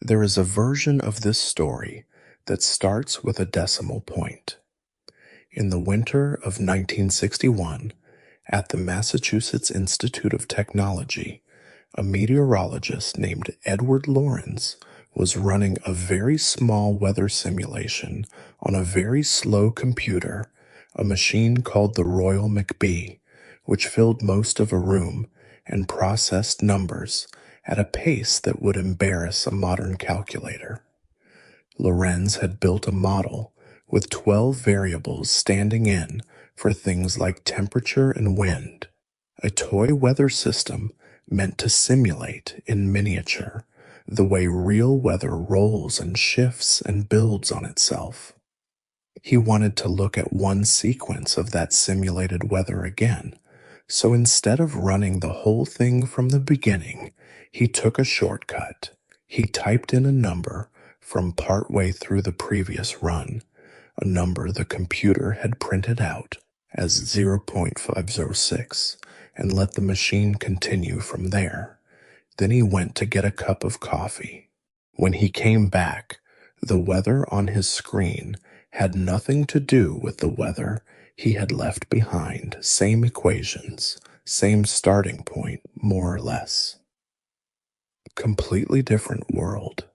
There is a version of this story that starts with a decimal point. In the winter of 1961, at the Massachusetts Institute of Technology, a meteorologist named Edward Lorenz was running a very small weather simulation on a very slow computer, a machine called the Royal McBee, which filled most of a room and processed numbers at a pace that would embarrass a modern calculator. Lorenz had built a model with 12 variables standing in for things like temperature and wind, a toy weather system meant to simulate in miniature the way real weather rolls and shifts and builds on itself. He wanted to look at one sequence of that simulated weather again, so instead of running the whole thing from the beginning, he took a shortcut. He typed in a number from partway through the previous run, a number the computer had printed out as 0.506, and let the machine continue from there. Then he went to get a cup of coffee. When he came back, the weather on his screen had nothing to do with the weather he had left behind. Same equations, same starting point, more or less. Completely different world.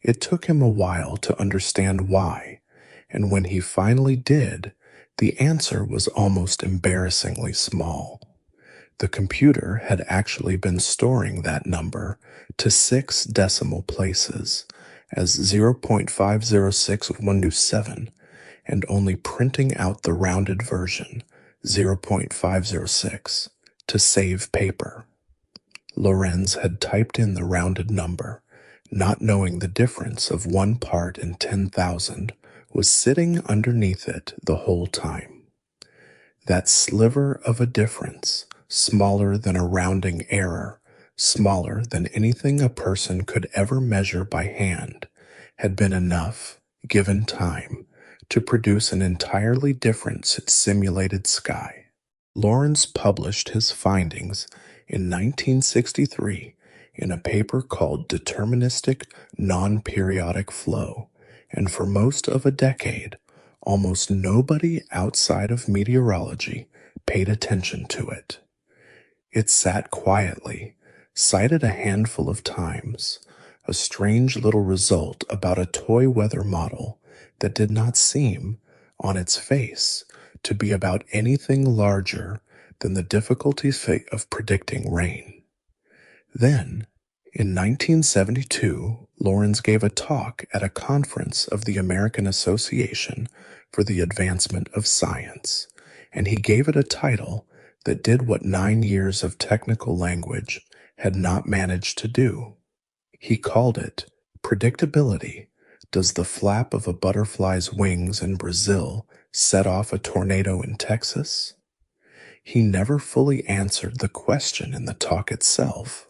It took him a while to understand why, and when he finally did, the answer was almost embarrassingly small. The computer had actually been storing that number to 6 decimal places as 0.506127 and only printing out the rounded version, 0.506, to save paper. Lorenz had typed in the rounded number, not knowing the difference of 1 part in 10,000 was sitting underneath it the whole time. That sliver of a difference, smaller than a rounding error, smaller than anything a person could ever measure by hand, had been enough, given time, to produce an entirely different simulated sky. Lorenz published his findings in 1963 in a paper called Deterministic Non-Periodic Flow, and for most of a decade, almost nobody outside of meteorology paid attention to it. It sat quietly, cited a handful of times, a strange little result about a toy weather model that did not seem, on its face, to be about anything larger than the difficulties of predicting rain. Then, in 1972, Lorenz gave a talk at a conference of the American Association for the Advancement of Science, and he gave it a title that did what 9 years of technical language had not managed to do. He called it Predictability. Does the flap of a butterfly's wings in Brazil set off a tornado in Texas? He never fully answered the question in the talk itself,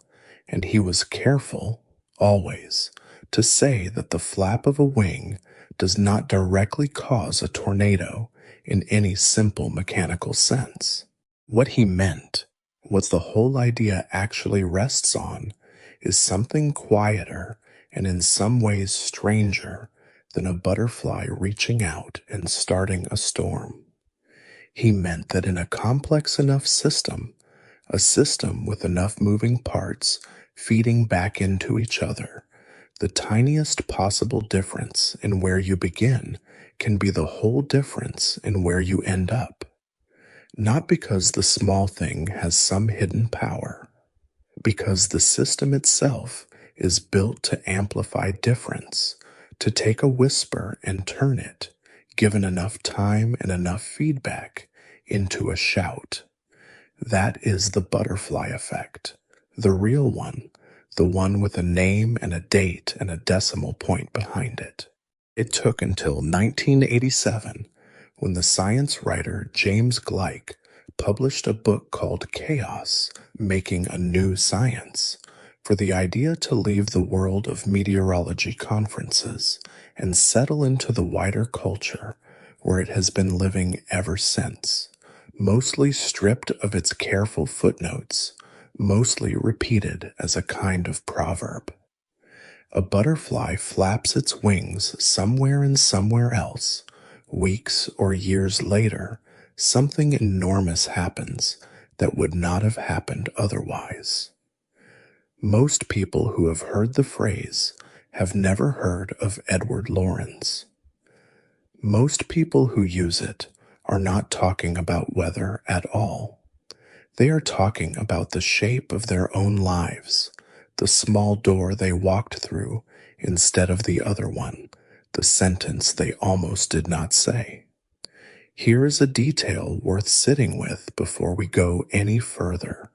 and he was careful, always, to say that the flap of a wing does not directly cause a tornado in any simple mechanical sense. What he meant, what the whole idea actually rests on, is something quieter and in some ways stranger than a butterfly reaching out and starting a storm. He meant that in a complex enough system, a system with enough moving parts feeding back into each other, the tiniest possible difference in where you begin can be the whole difference in where you end up. Not because the small thing has some hidden power, because the system itself is built to amplify difference, to take a whisper and turn it, given enough time and enough feedback, into a shout. That is the butterfly effect, the real one, the one with a name and a date and a decimal point behind it. It took until 1987, when the science writer James Gleick published a book called Chaos, Making a New Science, for the idea to leave the world of meteorology conferences and settle into the wider culture where it has been living ever since, mostly stripped of its careful footnotes, mostly repeated as a kind of proverb. A butterfly flaps its wings somewhere and somewhere else. Weeks or years later, something enormous happens that would not have happened otherwise. Most people who have heard the phrase have never heard of Edward Lorenz. Most people who use it are not talking about weather at all. They are talking about the shape of their own lives, the small door they walked through instead of the other one, the sentence they almost did not say. Here is a detail worth sitting with before we go any further,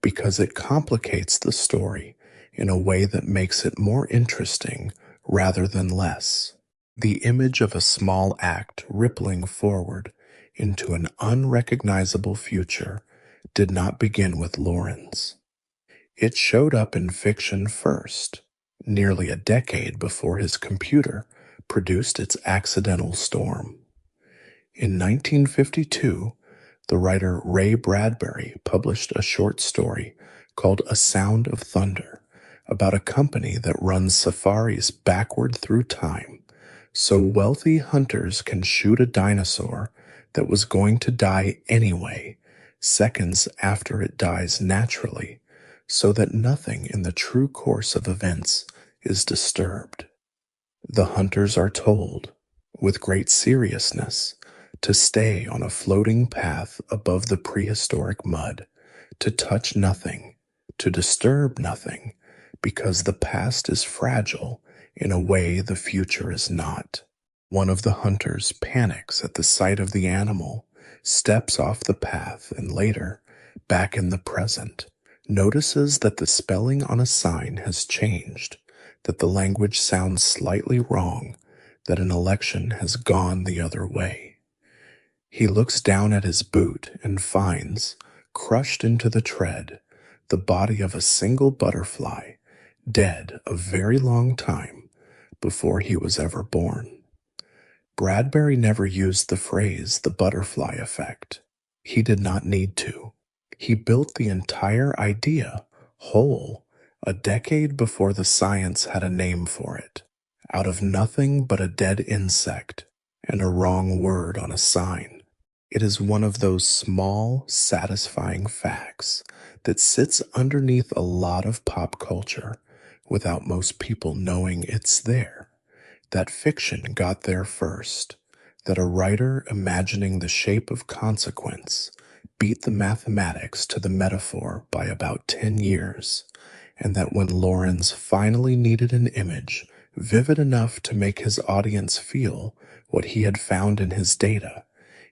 because it complicates the story in a way that makes it more interesting rather than less. The image of a small act rippling forward into an unrecognizable future did not begin with Lorenz. It showed up in fiction first, nearly a decade before his computer produced its accidental storm. In 1952, the writer Ray Bradbury published a short story called A Sound of Thunder about a company that runs safaris backward through time so wealthy hunters can shoot a dinosaur that was going to die anyway, seconds after it dies naturally, so that nothing in the true course of events is disturbed. The hunters are told, with great seriousness, to stay on a floating path above the prehistoric mud, to touch nothing, to disturb nothing, because the past is fragile in a way the future is not. One of the hunters panics at the sight of the animal, steps off the path, and later, back in the present, notices that the spelling on a sign has changed, that the language sounds slightly wrong, that an election has gone the other way. He looks down at his boot and finds, crushed into the tread, the body of a single butterfly, dead a very long time before he was ever born. Bradbury never used the phrase the butterfly effect. He did not need to. He built the entire idea whole a decade before the science had a name for it, out of nothing but a dead insect and a wrong word on a sign. It is one of those small, satisfying facts that sits underneath a lot of pop culture without most people knowing it's there. That fiction got there first, that a writer imagining the shape of consequence beat the mathematics to the metaphor by about 10 years, and that when Lorenz finally needed an image vivid enough to make his audience feel what he had found in his data,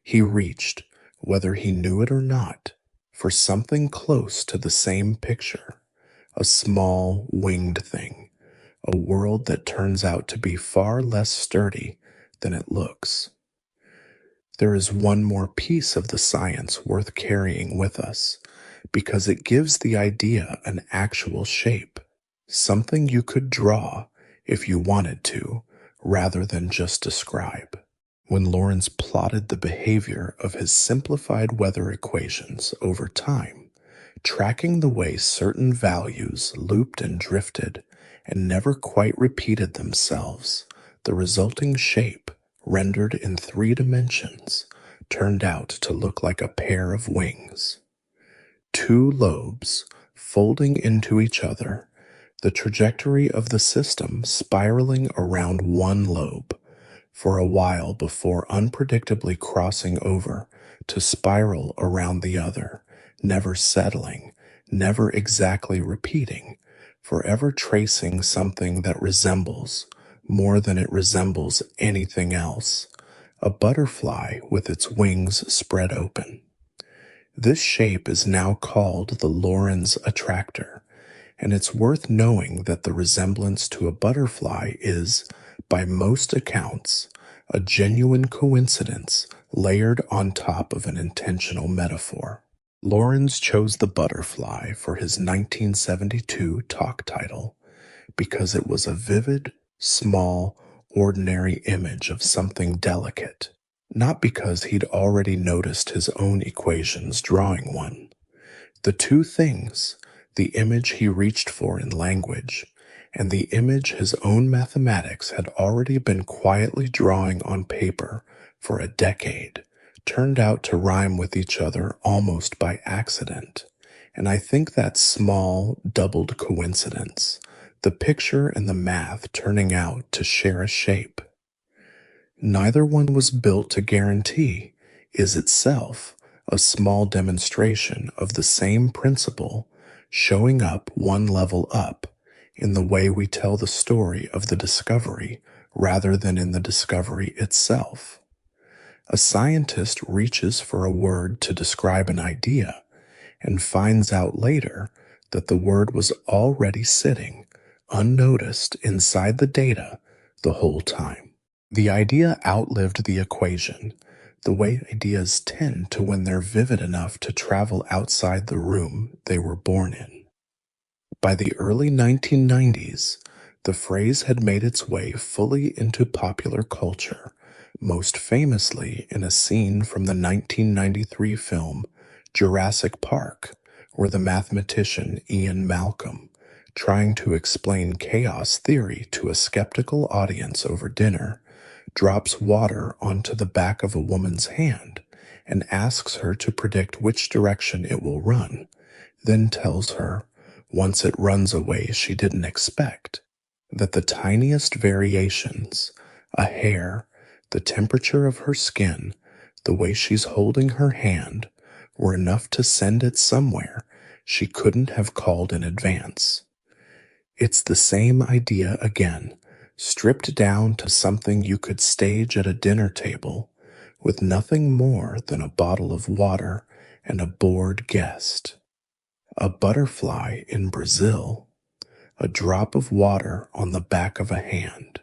he reached, whether he knew it or not, for something close to the same picture, a small, winged thing, a world that turns out to be far less sturdy than it looks. There is one more piece of the science worth carrying with us, because it gives the idea an actual shape, something you could draw if you wanted to, rather than just describe. When Lorenz plotted the behavior of his simplified weather equations over time, tracking the way certain values looped and drifted and never quite repeated themselves, the resulting shape, rendered in 3 dimensions, turned out to look like a pair of wings. 2 lobes folding into each other, the trajectory of the system spiraling around one lobe, for a while before unpredictably crossing over to spiral around the other, never settling, never exactly repeating, forever tracing something that resembles, more than it resembles anything else, a butterfly with its wings spread open. This shape is now called the Lorenz attractor, and it's worth knowing that the resemblance to a butterfly is, by most accounts, a genuine coincidence layered on top of an intentional metaphor. Lorenz chose the butterfly for his 1972 talk title because it was a vivid, small, ordinary image of something delicate, not because he'd already noticed his own equations drawing one. The two things, the image he reached for in language and the image his own mathematics had already been quietly drawing on paper for a decade turned out to rhyme with each other almost by accident. And I think that small, doubled coincidence, the picture and the math turning out to share a shape. Neither one was built to guarantee, is itself a small demonstration of the same principle showing up one level up in the way we tell the story of the discovery rather than in the discovery itself. A scientist reaches for a word to describe an idea and finds out later that the word was already sitting, unnoticed, inside the data the whole time. The idea outlived the equation, the way ideas tend to when they're vivid enough to travel outside the room they were born in. By the early 1990s, the phrase had made its way fully into popular culture, most famously in a scene from the 1993 film Jurassic Park, where the mathematician Ian Malcolm, trying to explain chaos theory to a skeptical audience over dinner, drops water onto the back of a woman's hand and asks her to predict which direction it will run, then tells her, once it runs a way she didn't expect, that the tiniest variations, a hair, the temperature of her skin, the way she's holding her hand, were enough to send it somewhere she couldn't have called in advance. It's the same idea again, stripped down to something you could stage at a dinner table with nothing more than a bottle of water and a bored guest. A butterfly in Brazil, a drop of water on the back of a hand,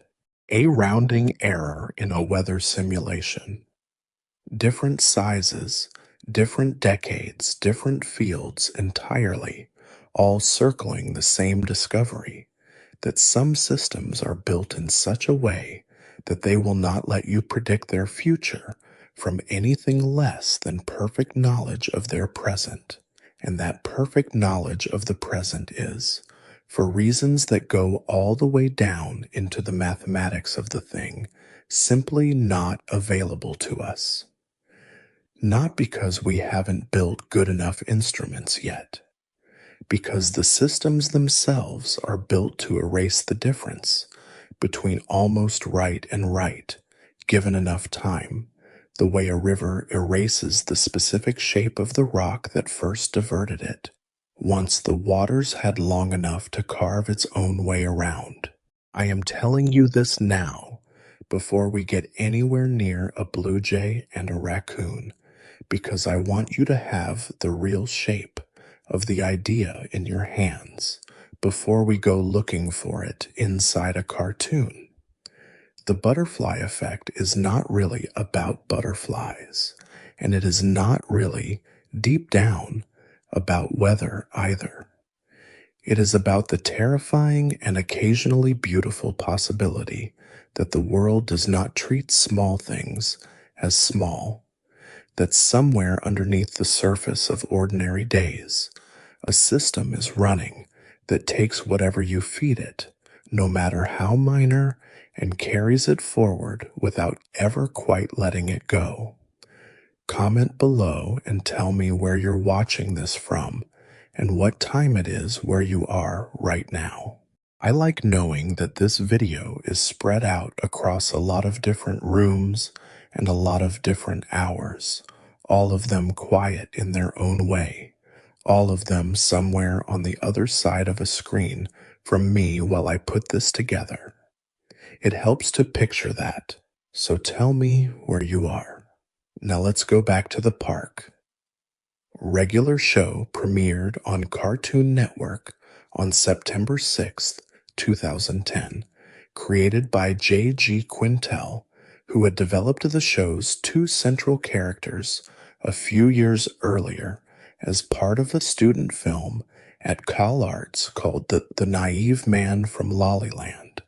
a rounding error in a weather simulation. Different sizes, different decades, different fields entirely, all circling the same discovery, that some systems are built in such a way that they will not let you predict their future from anything less than perfect knowledge of their present. And that perfect knowledge of the present is, for reasons that go all the way down into the mathematics of the thing, simply not available to us. Not because we haven't built good enough instruments yet, because the systems themselves are built to erase the difference between almost right and right, given enough time, the way a river erases the specific shape of the rock that first diverted it, once the waters had long enough to carve its own way around. I am telling you this now, before we get anywhere near a blue jay and a raccoon, because I want you to have the real shape of the idea in your hands before we go looking for it inside a cartoon. The butterfly effect is not really about butterflies, and it is not really, deep down, about weather either. It is about the terrifying and occasionally beautiful possibility that the world does not treat small things as small, that somewhere underneath the surface of ordinary days, a system is running that takes whatever you feed it, no matter how minor, and carries it forward without ever quite letting it go. Comment below and tell me where you're watching this from and what time it is where you are right now. I like knowing that this video is spread out across a lot of different rooms and a lot of different hours, all of them quiet in their own way, all of them somewhere on the other side of a screen from me while I put this together. It helps to picture that, so tell me where you are. Now let's go back to the park. Regular show premiered on Cartoon Network on September 6th, 2010, created by J.G. Quintel, who had developed the show's two central characters a few years earlier as part of a student film at CalArts called The Naive Man from Lollyland,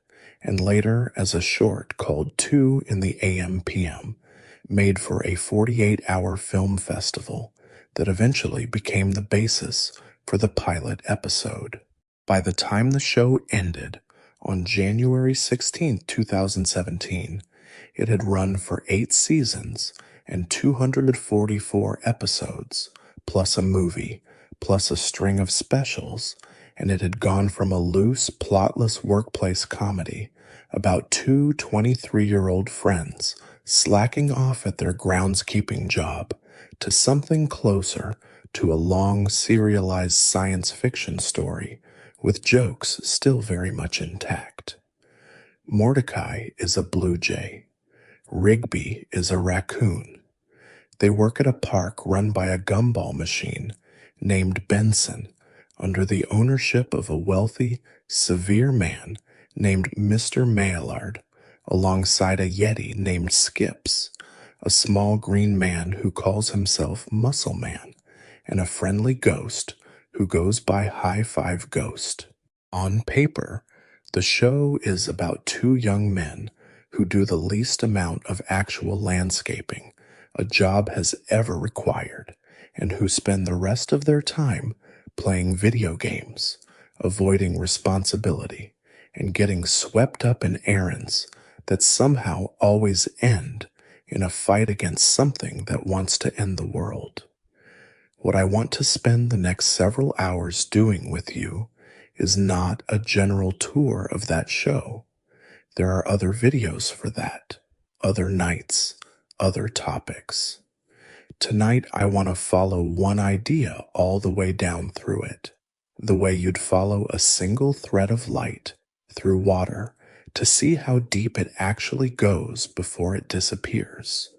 and later as a short called 2 in the AM/PM, made for a 48-hour film festival that eventually became the basis for the pilot episode. By the time the show ended, On January 16, 2017, it had run for 8 seasons and 244 episodes, plus a movie, plus a string of specials, and it had gone from a loose, plotless workplace comedy about two 23-year-old friends slacking off at their groundskeeping job to something closer to a long, serialized science fiction story with jokes still very much intact. Mordecai is a blue jay. Rigby is a raccoon. They work at a park run by a gumball machine named Benson under the ownership of a wealthy, severe man named Mr. Maillard, alongside a yeti named Skips, a small green man who calls himself Muscle Man, and a friendly ghost who goes by High Five Ghost. On paper, the show is about two young men who do the least amount of actual landscaping a job has ever required, and who spend the rest of their time playing video games, avoiding responsibility, and getting swept up in errands that somehow always end in a fight against something that wants to end the world. What I want to spend the next several hours doing with you is not a general tour of that show. There are other videos for that, other nights, other topics. Tonight, I want to follow one idea all the way down through it, the way you'd follow a single thread of light through water to see how deep it actually goes before it disappears.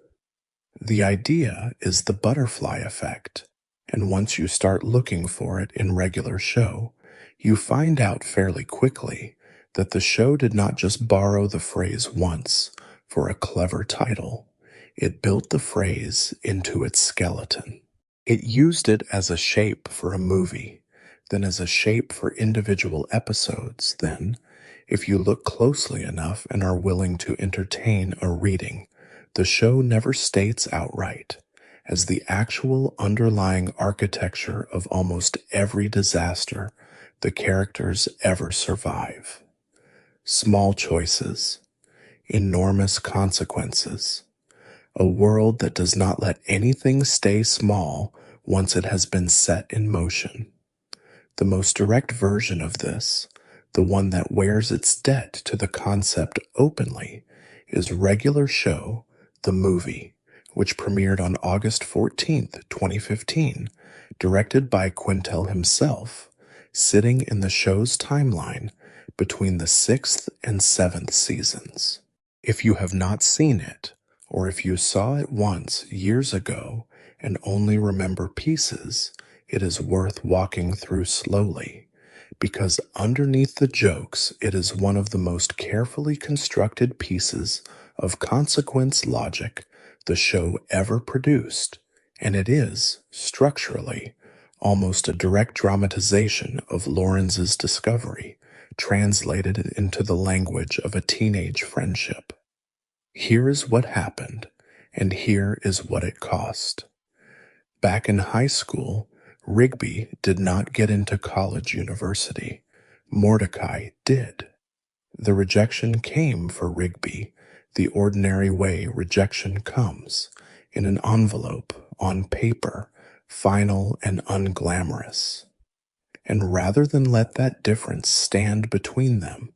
The idea is the butterfly effect, and once you start looking for it in regular show, you find out fairly quickly that the show did not just borrow the phrase once for a clever title. It built the phrase into its skeleton. It used it as a shape for a movie, then as a shape for individual episodes, then, if you look closely enough and are willing to entertain a reading, the show never states outright, as the actual underlying architecture of almost every disaster the characters ever survive. Small choices, enormous consequences, a world that does not let anything stay small once it has been set in motion. The most direct version of this, the one that wears its debt to the concept openly, is Regular Show, the movie, which premiered on August 14th, 2015, directed by Quintel himself, sitting in the show's timeline between the 6th and 7th seasons. If you have not seen it, or if you saw it once years ago and only remember pieces, it is worth walking through slowly, because underneath the jokes it is one of the most carefully constructed pieces of consequence logic the show ever produced, and it is, structurally, almost a direct dramatization of Lawrence's discovery, translated into the language of a teenage friendship. Here is what happened, and here is what it cost. Back in high school, Rigby did not get into college university. Mordecai did. The rejection came for Rigby the ordinary way rejection comes, in an envelope, on paper, final and unglamorous. And rather than let that difference stand between them,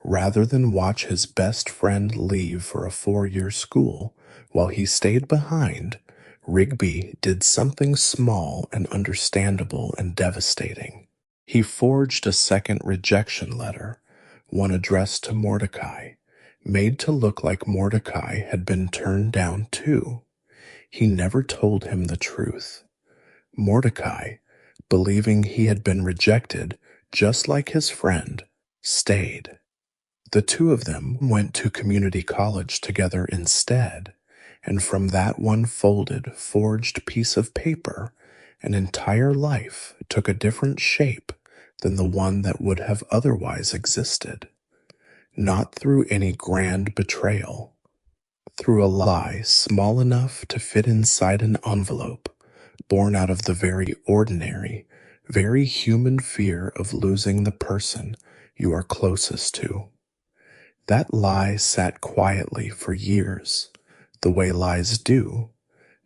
rather than watch his best friend leave for a 4-year school while he stayed behind, Rigby did something small and understandable and devastating. He forged a second rejection letter, one addressed to Mordecai, made to look like Mordecai had been turned down too. He never told him the truth. Mordecai, believing he had been rejected just like his friend, stayed. The two of them went to community college together instead, and from that one folded, forged piece of paper, an entire life took a different shape than the one that would have otherwise existed. Not through any grand betrayal, through a lie small enough to fit inside an envelope, born out of the very ordinary, very human fear of losing the person you are closest to. That lie sat quietly for years, the way lies do,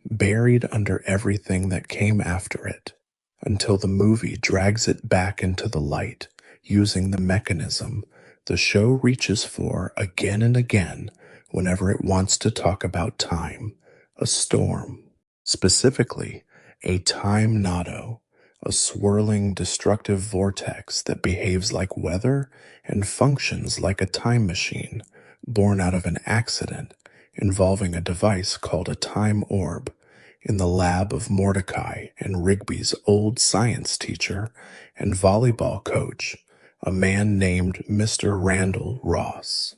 buried under everything that came after it, until the movie drags it back into the light, using the mechanism the show reaches for again and again whenever it wants to talk about time, a storm. Specifically, a time nado, a swirling, destructive vortex that behaves like weather and functions like a time machine born out of an accident involving a device called a time orb in the lab of Mordecai and Rigby's old science teacher and volleyball coach, a man named Mr. Randall Ross.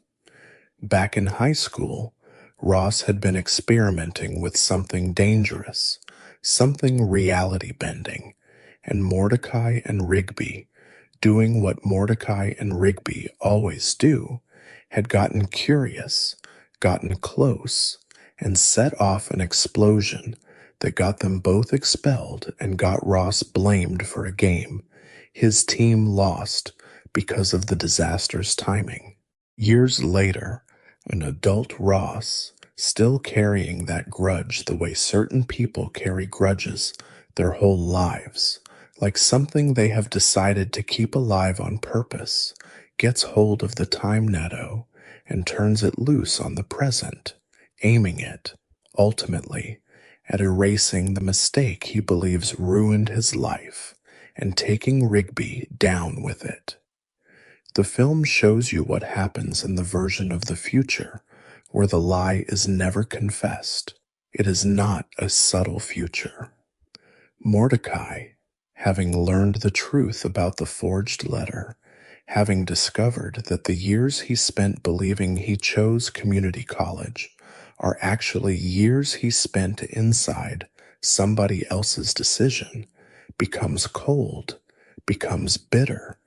Back in high school, Ross had been experimenting with something dangerous, something reality bending, and Mordecai and Rigby, doing what Mordecai and Rigby always do, had gotten curious, gotten close, and set off an explosion that got them both expelled and got Ross blamed for a game his team lost because of the disaster's timing. Years later, an adult Ross, still carrying that grudge the way certain people carry grudges their whole lives, like something they have decided to keep alive on purpose, gets hold of the time nado and turns it loose on the present, aiming it, ultimately, at erasing the mistake he believes ruined his life and taking Rigby down with it. The film shows you what happens in the version of the future where the lie is never confessed. It is not a subtle future. Mordecai, having learned the truth about the forged letter, having discovered that the years he spent believing he chose community college are actually years he spent inside somebody else's decision, becomes cold, becomes bitter,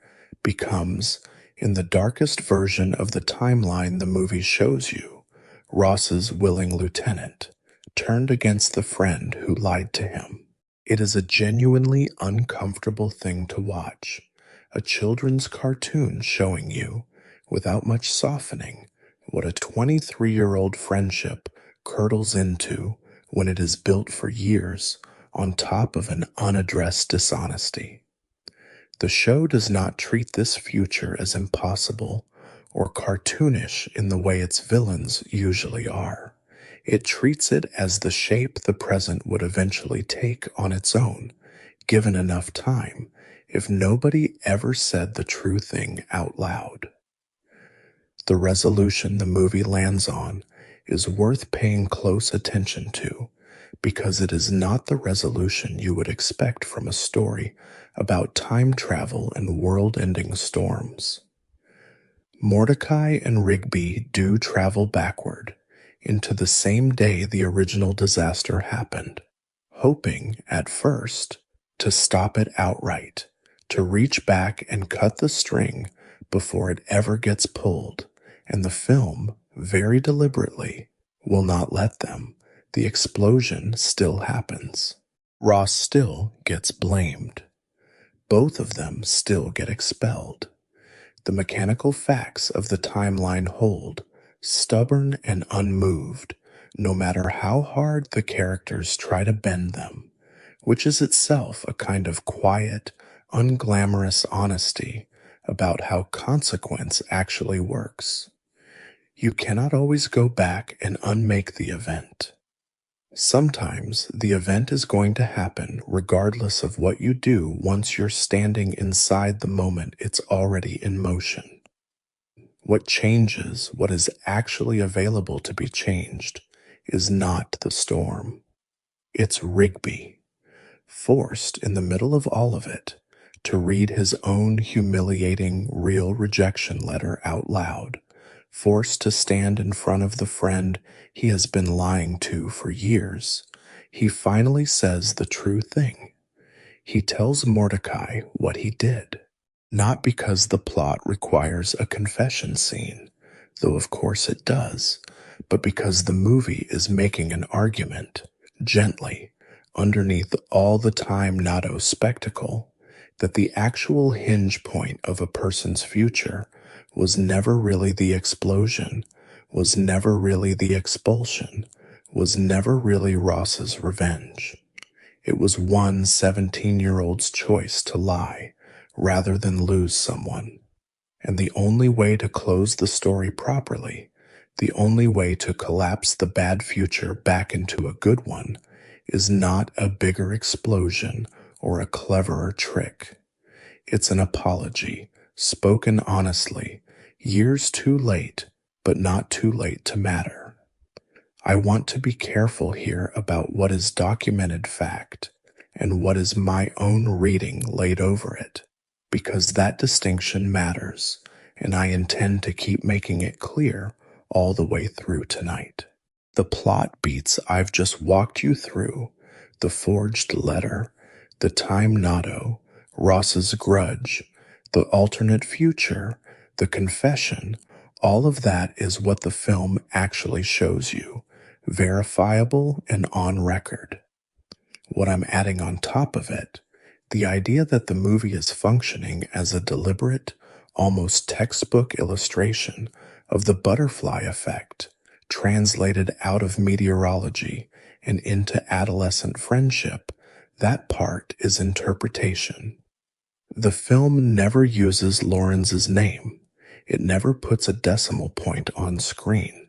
becomes, in the darkest version of the timeline the movie shows you, Ross's willing lieutenant, turned against the friend who lied to him. It is a genuinely uncomfortable thing to watch, a children's cartoon showing you, without much softening, what a 23-year-old friendship curdles into when it is built for years on top of an unaddressed dishonesty. The show does not treat this future as impossible or cartoonish in the way its villains usually are. It treats it as the shape the present would eventually take on its own, given enough time, if nobody ever said the true thing out loud. The resolution the movie lands on is worth paying close attention to, because it is not the resolution you would expect from a story about time travel and world-ending storms. Mordecai and Rigby do travel backward into the same day the original disaster happened, hoping, at first, to stop it outright, to reach back and cut the string before it ever gets pulled, and the film, very deliberately, will not let them. The explosion still happens. Ross still gets blamed. Both of them still get expelled. The mechanical facts of the timeline hold, stubborn and unmoved, no matter how hard the characters try to bend them, which is itself a kind of quiet, unglamorous honesty about how consequence actually works. You cannot always go back and unmake the event. Sometimes the event is going to happen regardless of what you do once you're standing inside the moment it's already in motion. What changes what is actually available to be changed is not the storm. It's Rigby, forced in the middle of all of it to read his own humiliating real rejection letter out loud, forced to stand in front of the friend he has been lying to for years. He finally says the true thing. He tells Mordecai what he did, not because the plot requires a confession scene, though of course it does, but because the movie is making an argument, gently, underneath all the time nado spectacle, that the actual hinge point of a person's future was never really the explosion, was never really the expulsion, was never really Ross's revenge. It was one 17-year-old's choice to lie rather than lose someone. And the only way to close the story properly, the only way to collapse the bad future back into a good one, is not a bigger explosion or a cleverer trick. It's an apology, spoken honestly, years too late, but not too late to matter. I want to be careful here about what is documented fact and what is my own reading laid over it, because that distinction matters, and I intend to keep making it clear all the way through tonight. The plot beats I've just walked you through, the forged letter, the time notto, Ross's grudge, the alternate future, the confession, all of that is what the film actually shows you, verifiable and on record. What I'm adding on top of it, the idea that the movie is functioning as a deliberate, almost textbook illustration of the butterfly effect, translated out of meteorology and into adolescent friendship, that part is interpretation. The film never uses Lawrence's name. It never puts a decimal point on screen.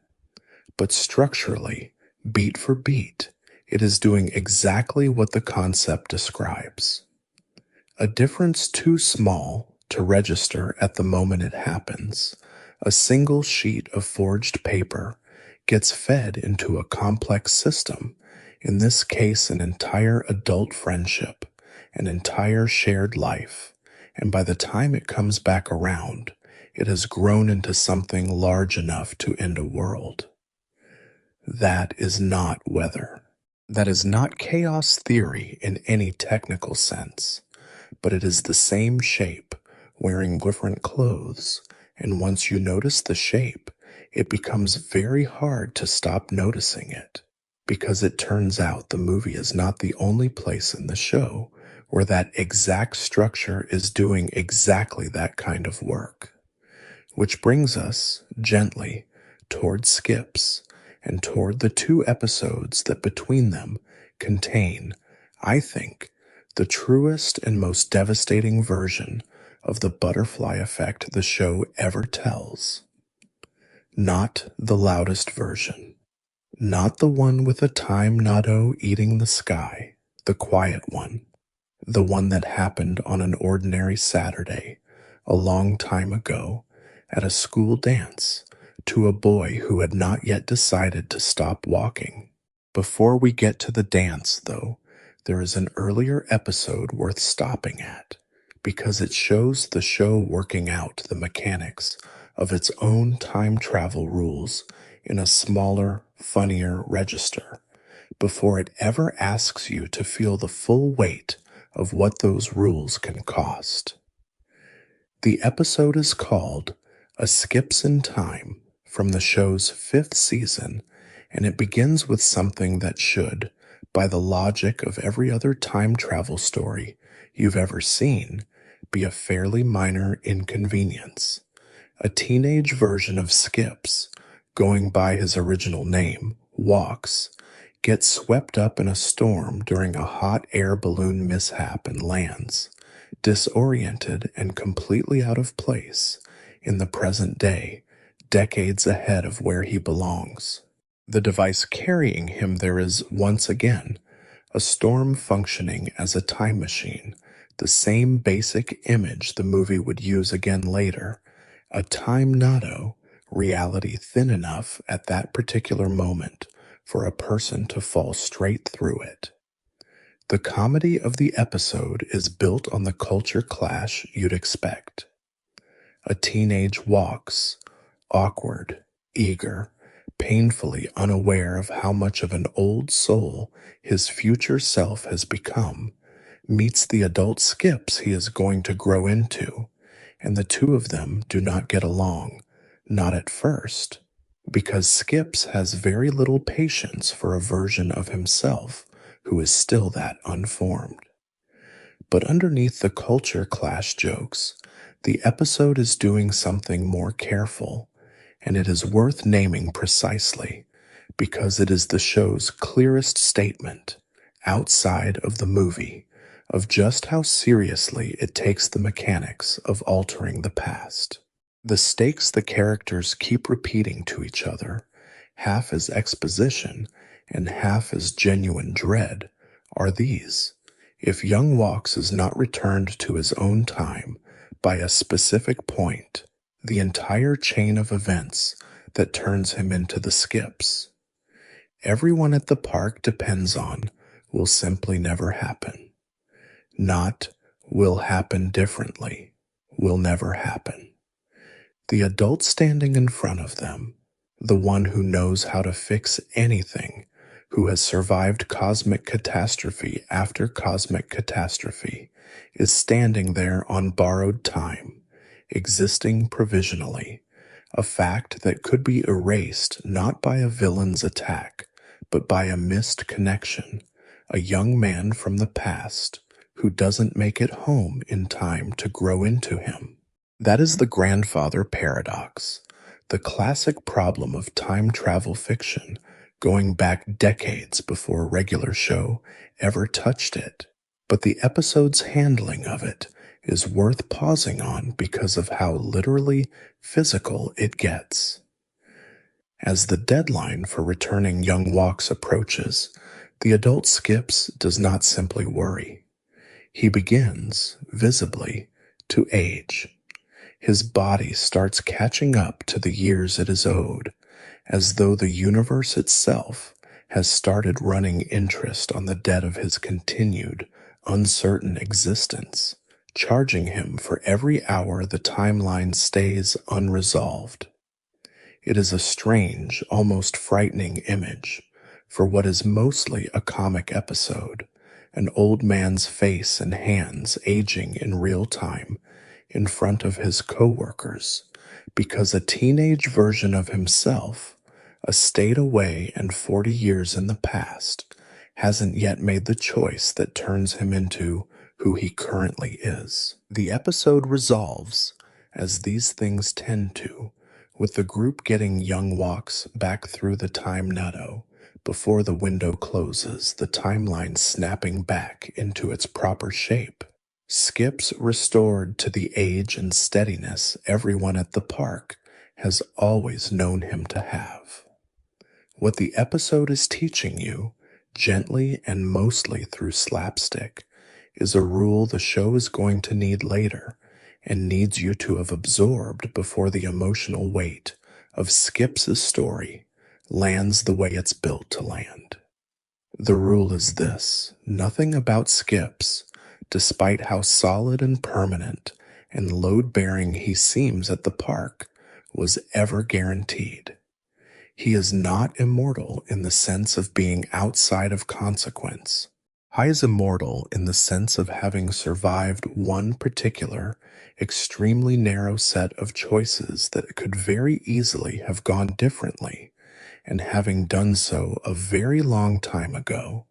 But structurally, beat for beat, it is doing exactly what the concept describes. A difference too small to register at the moment it happens, a single sheet of forged paper gets fed into a complex system, in this case an entire adult friendship, an entire shared life, and by the time it comes back around, it has grown into something large enough to end a world. That is not weather. That is not chaos theory in any technical sense, but it is the same shape, wearing different clothes, and once you notice the shape, it becomes very hard to stop noticing it, because it turns out the movie is not the only place in the show where that exact structure is doing exactly that kind of work. Which brings us, gently, toward Skips, and toward the two episodes that between them contain, I think, the truest and most devastating version of the butterfly effect the show ever tells. Not the loudest version. Not the one with a time notto eating the sky, the quiet one. The one that happened on an ordinary Saturday, a long time ago, at a school dance, to a boy who had not yet decided to stop walking. Before we get to the dance, though, there is an earlier episode worth stopping at, because it shows the show working out the mechanics of its own time travel rules in a smaller, funnier register, before it ever asks you to feel the full weight of what those rules can cost. The episode is called A Skips in Time from the show's 5th season, and it begins with something that should, by the logic of every other time travel story you've ever seen, be a fairly minor inconvenience. A teenage version of Skips, going by his original name, Walks, gets swept up in a storm during a hot air balloon mishap and lands, disoriented and completely out of place in the present day, decades ahead of where he belongs. The device carrying him there is, once again, a storm functioning as a time machine, the same basic image the movie would use again later, a time notto, reality thin enough at that particular moment for a person to fall straight through it. The comedy of the episode is built on the culture clash you'd expect. A teenage walks, awkward, eager, painfully unaware of how much of an old soul his future self has become, meets the adult Skips he is going to grow into, and the two of them do not get along, not at first, because Skips has very little patience for a version of himself who is still that unformed. But underneath the culture clash jokes, the episode is doing something more careful, and it is worth naming precisely because it is the show's clearest statement, outside of the movie, of just how seriously it takes the mechanics of altering the past. The stakes the characters keep repeating to each other, half as exposition and half as genuine dread, are these. If Young Walks is not returned to his own time by a specific point, the entire chain of events that turns him into the Skips everyone at the park depends on will simply never happen. Not will happen differently, will never happen. The adult standing in front of them, the one who knows how to fix anything, who has survived cosmic catastrophe after cosmic catastrophe, is standing there on borrowed time, existing provisionally, a fact that could be erased not by a villain's attack, but by a missed connection, a young man from the past who doesn't make it home in time to grow into him. That is the grandfather paradox, the classic problem of time travel fiction going back decades before a regular show ever touched it. But the episode's handling of it is worth pausing on because of how literally physical it gets. As the deadline for returning Young Walks approaches, the adult Skips does not simply worry. He begins, visibly, to age. His body starts catching up to the years it is owed, as though the universe itself has started running interest on the debt of his continued, uncertain existence, charging him for every hour the timeline stays unresolved. It is a strange, almost frightening image for what is mostly a comic episode, an old man's face and hands aging in real time in front of his co-workers, because a teenage version of himself, a state away and 40 years in the past, hasn't yet made the choice that turns him into who he currently is. The episode resolves, as these things tend to, with the group getting Young Walks back through the time nutto before the window closes, the timeline snapping back into its proper shape. Skips restored to the age and steadiness everyone at the park has always known him to have. What the episode is teaching you, gently and mostly through slapstick, is a rule the show is going to need later and needs you to have absorbed before the emotional weight of Skips' story lands the way it's built to land. The rule is this: nothing about Skips, despite how solid and permanent and load-bearing he seems at the park, was ever guaranteed. He is not immortal in the sense of being outside of consequence. He is immortal in the sense of having survived one particular, extremely narrow set of choices that could very easily have gone differently, and having done so a very long time ago,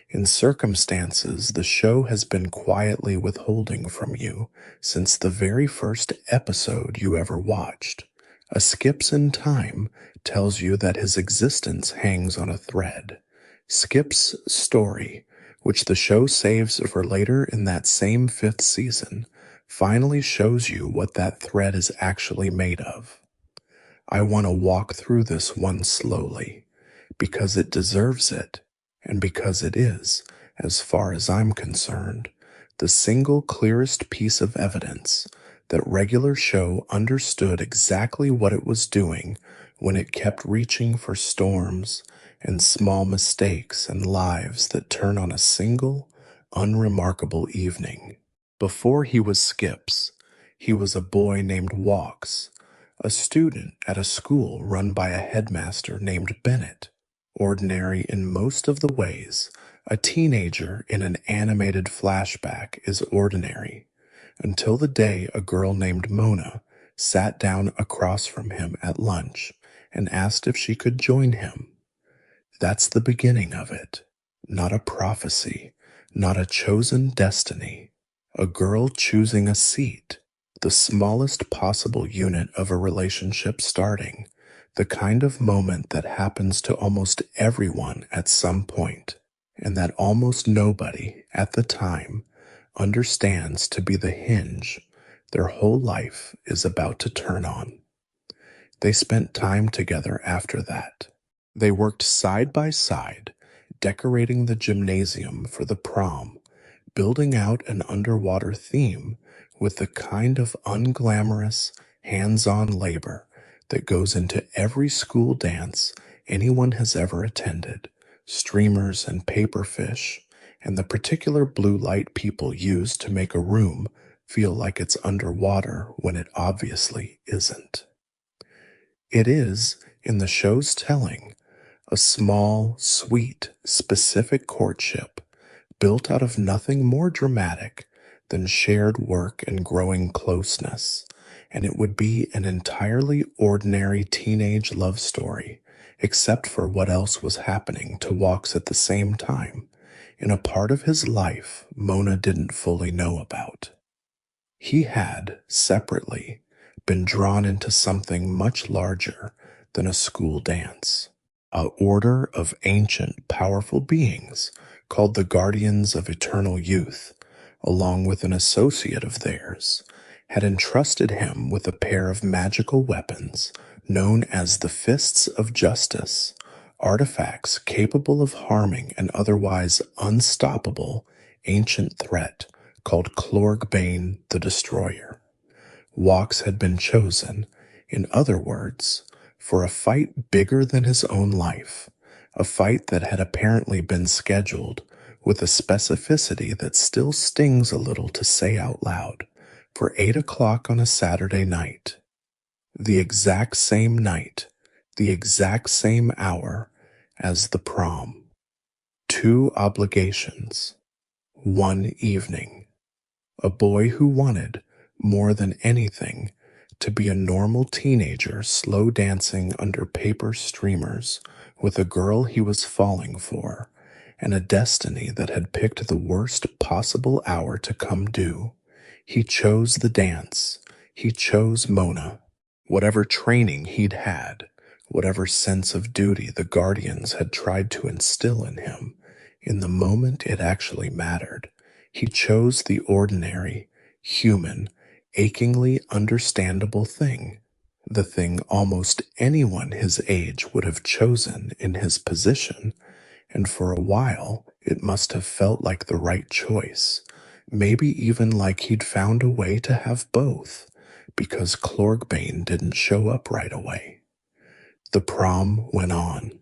in circumstances the show has been quietly withholding from you since the very first episode you ever watched. A Skips in Time tells you that his existence hangs on a thread. Skips' story, which the show saves for later in that same 5th season, finally shows you what that thread is actually made of. I want to walk through this one slowly, because it deserves it, and because it is, as far as I'm concerned, the single clearest piece of evidence that regular show understood exactly what it was doing when it kept reaching for storms and small mistakes and lives that turn on a single, unremarkable evening. Before he was Skips, he was a boy named Walks, a student at a school run by a headmaster named Bennett. Ordinary in most of the ways a teenager in an animated flashback is ordinary, until the day a girl named Mona sat down across from him at lunch and asked if she could join him. That's the beginning of it. Not a prophecy, not a chosen destiny, a girl choosing a seat, the smallest possible unit of a relationship starting, the kind of moment that happens to almost everyone at some point, and that almost nobody at the time understands to be the hinge their whole life is about to turn on. They spent time together after that. They worked side by side, decorating the gymnasium for the prom, building out an underwater theme with the kind of unglamorous, hands-on labor that goes into every school dance anyone has ever attended, streamers and paperfish, and the particular blue light people use to make a room feel like it's underwater when it obviously isn't. It is, in the show's telling, a small, sweet, specific courtship built out of nothing more dramatic than shared work and growing closeness, and it would be an entirely ordinary teenage love story, except for what else was happening to Walks at the same time, in a part of his life Mona didn't fully know about. He had, separately, been drawn into something much larger than a school dance, a order of ancient, powerful beings called the Guardians of Eternal Youth, along with an associate of theirs, had entrusted him with a pair of magical weapons known as the Fists of Justice, artifacts capable of harming an otherwise unstoppable ancient threat called Clorgbane the Destroyer. Walks had been chosen, in other words, for a fight bigger than his own life, a fight that had apparently been scheduled with a specificity that still stings a little to say out loud, for 8 o'clock on a Saturday night. The exact same night, the exact same hour as the prom. 2 obligations, 1 evening. A boy who wanted, more than anything, to be a normal teenager slow dancing under paper streamers with a girl he was falling for, and a destiny that had picked the worst possible hour to come due. He chose the dance. He chose Mona. Whatever training he'd had, whatever sense of duty the Guardians had tried to instill in him, in the moment it actually mattered, he chose the ordinary, human, achingly understandable thing, the thing almost anyone his age would have chosen in his position, and for a while it must have felt like the right choice, maybe even like he'd found a way to have both, because Clorgbane didn't show up right away. The prom went on.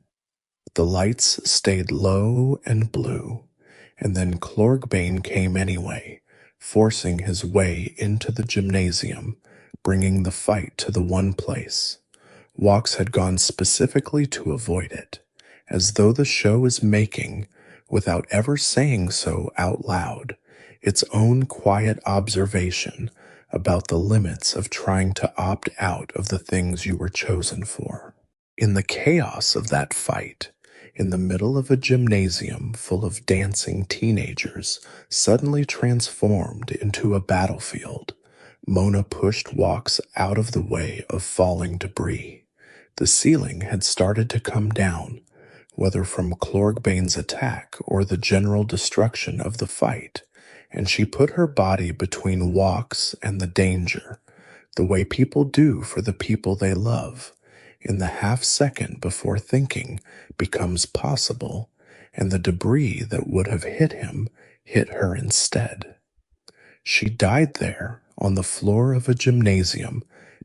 The lights stayed low and blue, and then Clorgbane came anyway, forcing his way into the gymnasium, bringing the fight to the one place. Walks had gone specifically to avoid it, as though the show is making, without ever saying so out loud, its own quiet observation about the limits of trying to opt out of the things you were chosen for. In the chaos of that fight, in the middle of a gymnasium full of dancing teenagers suddenly transformed into a battlefield, Mona pushed Walks out of the way of falling debris. The ceiling had started to come down, whether from Clorgbane's attack or the general destruction of the fight, and she put her body between Walks and the danger, the way people do for the people they love, in the half-second before thinking becomes possible, and the debris that would have hit him hit her instead. She died there on the floor of a gymnasium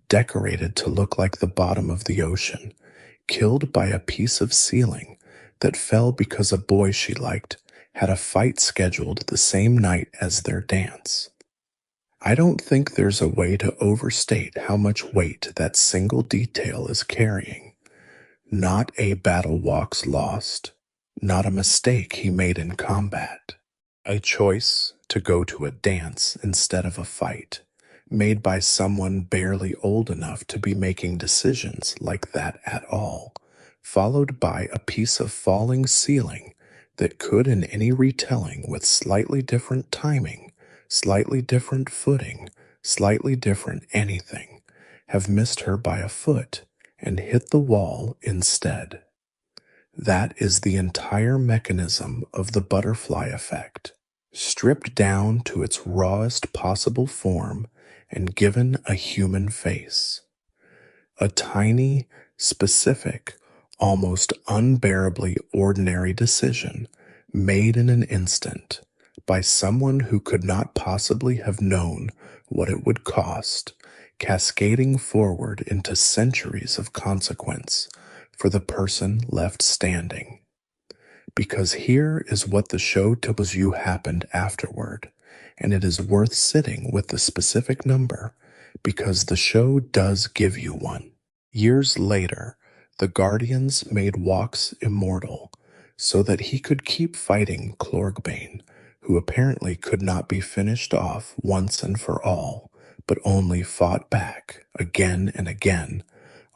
decorated to look like the bottom of the ocean, killed by a piece of ceiling that fell because a boy she liked had a fight scheduled the same night as their dance. I don't think there's a way to overstate how much weight that single detail is carrying. Not a battle Walks lost, not a mistake he made in combat. A choice to go to a dance instead of a fight, made by someone barely old enough to be making decisions like that at all, followed by a piece of falling ceiling that could, in any retelling with slightly different timing, slightly different footing, slightly different anything, have missed her by a foot and hit the wall instead. That is the entire mechanism of the butterfly effect, stripped down to its rawest possible form and given a human face. A tiny, specific, almost unbearably ordinary decision made in an instant by someone who could not possibly have known what it would cost, cascading forward into centuries of consequence for the person left standing. Because here is what the show tells you happened afterward, and it is worth sitting with the specific number because the show does give you one. Years later, the Guardians made Walks immortal so that he could keep fighting Clorgbane, who apparently could not be finished off once and for all, but only fought back again and again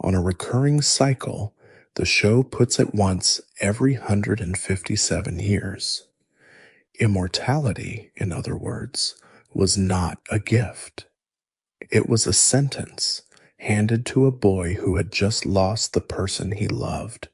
on a recurring cycle the show puts at once every 157 years. Immortality, in other words, was not a gift. It was a sentence handed to a boy who had just lost the person he loved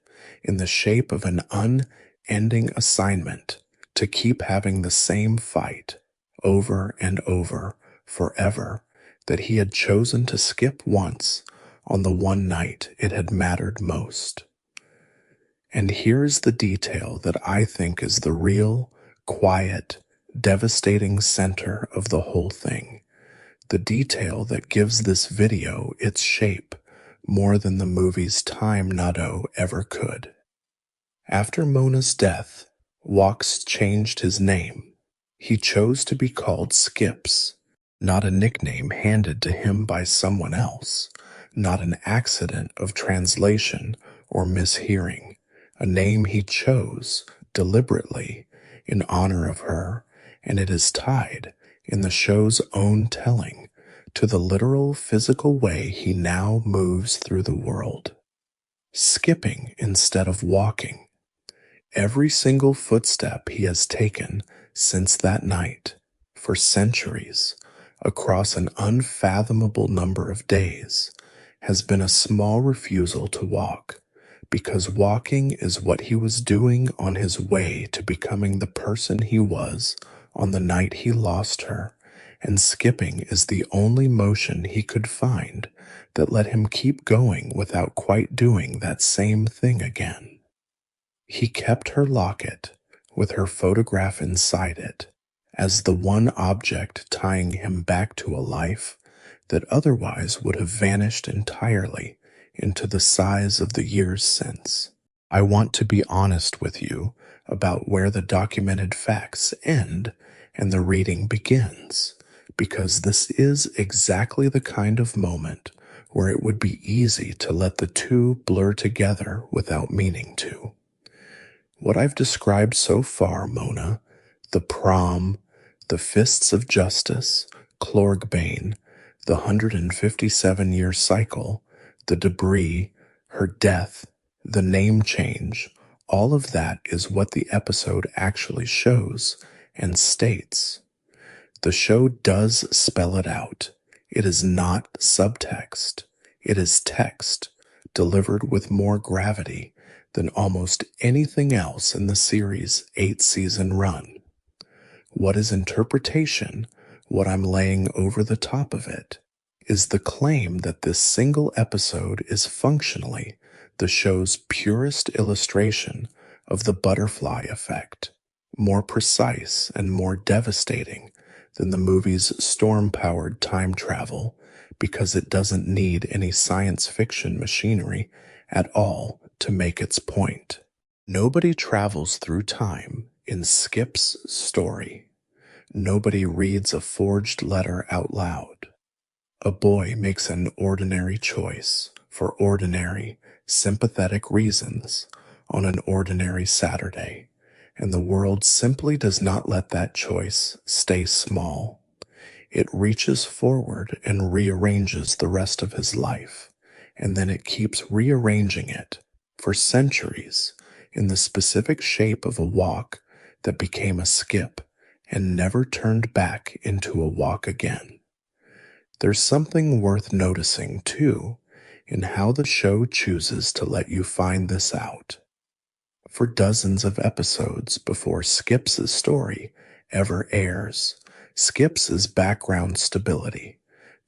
in the shape of an unending assignment to keep having the same fight over and over forever that he had chosen to skip once on the one night it had mattered most. And here's the detail that I think is the real, quiet, devastating center of the whole thing. The detail that gives this video its shape more than the movie's time Nadeau ever could. After Mona's death, Walks changed his name. He chose to be called Skips, not a nickname handed to him by someone else, not an accident of translation or mishearing, a name he chose deliberately in honor of her, and it is tied, in the show's own telling, to the literal physical way he now moves through the world. Skipping instead of walking. Every single footstep he has taken since that night, for centuries, across an unfathomable number of days, has been a small refusal to walk, because walking is what he was doing on his way to becoming the person he was on the night he lost her, and skipping is the only motion he could find that let him keep going without quite doing that same thing again. He kept her locket, with her photograph inside it, as the one object tying him back to a life that otherwise would have vanished entirely into the size of the years since. I want to be honest with you about where the documented facts end and the reading begins, because this is exactly the kind of moment where it would be easy to let the two blur together without meaning to. What I've described so far, Mona, the prom, the fists of justice, Clorgbane, the 157-year cycle, the debris, her death, the name change, all of that is what the episode actually shows and states. The show does spell it out. It is not subtext. It is text, delivered with more gravity than almost anything else in the series' 8-season run. What is interpretation, what I'm laying over the top of it, is the claim that this single episode is functionally the show's purest illustration of the butterfly effect, more precise and more devastating than the movie's storm-powered time travel, because it doesn't need any science fiction machinery at all to make its point. Nobody travels through time in Skip's story. Nobody reads a forged letter out loud. A boy makes an ordinary choice for ordinary, sympathetic reasons on an ordinary Saturday, and the world simply does not let that choice stay small. It reaches forward and rearranges the rest of his life, and then it keeps rearranging it for centuries in the specific shape of a walk that became a skip and never turned back into a walk again. There's something worth noticing, too, in how the show chooses to let you find this out. For dozens of episodes before Skips' story ever airs, Skips is background stability,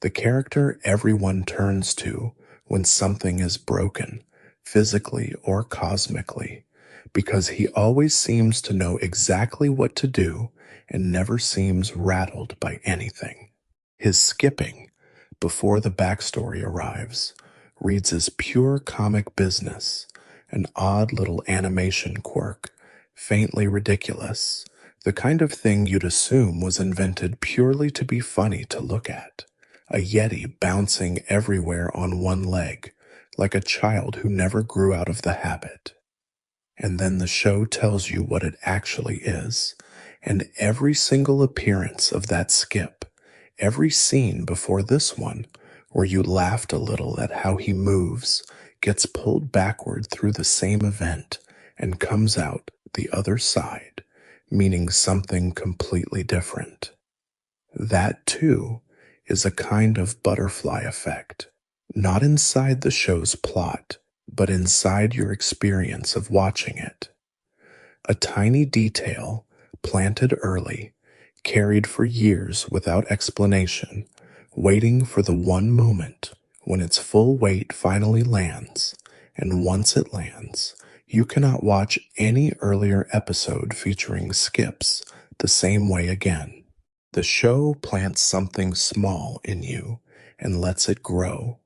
the character everyone turns to when something is broken, physically or cosmically, because he always seems to know exactly what to do and never seems rattled by anything. His skipping, before the backstory arrives, reads as pure comic business, an odd little animation quirk, faintly ridiculous, the kind of thing you'd assume was invented purely to be funny to look at. A yeti bouncing everywhere on one leg, like a child who never grew out of the habit. And then the show tells you what it actually is, and every single appearance of that skip, every scene before this one, where you laughed a little at how he moves, gets pulled backward through the same event and comes out the other side, meaning something completely different. That, too, is a kind of butterfly effect, not inside the show's plot, but inside your experience of watching it. A tiny detail, planted early, carried for years without explanation, waiting for the one moment when its full weight finally lands, and once it lands, you cannot watch any earlier episode featuring Skips the same way again. The show plants something small in you and lets it grow,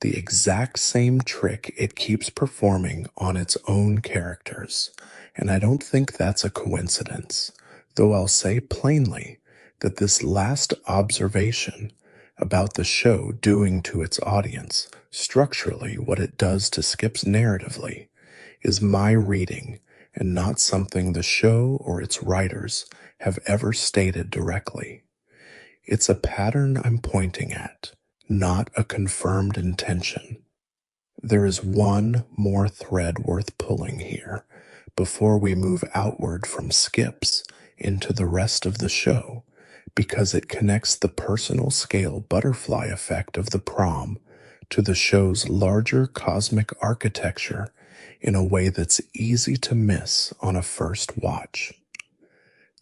the exact same trick it keeps performing on its own characters, and I don't think that's a coincidence, though I'll say plainly that this last observation about the show doing to its audience structurally what it does to Skips narratively is my reading and not something the show or its writers have ever stated directly. It's a pattern I'm pointing at, not a confirmed intention. There is one more thread worth pulling here before we move outward from Skips into the rest of the show, because it connects the personal scale butterfly effect of the prom to the show's larger cosmic architecture in a way that's easy to miss on a first watch.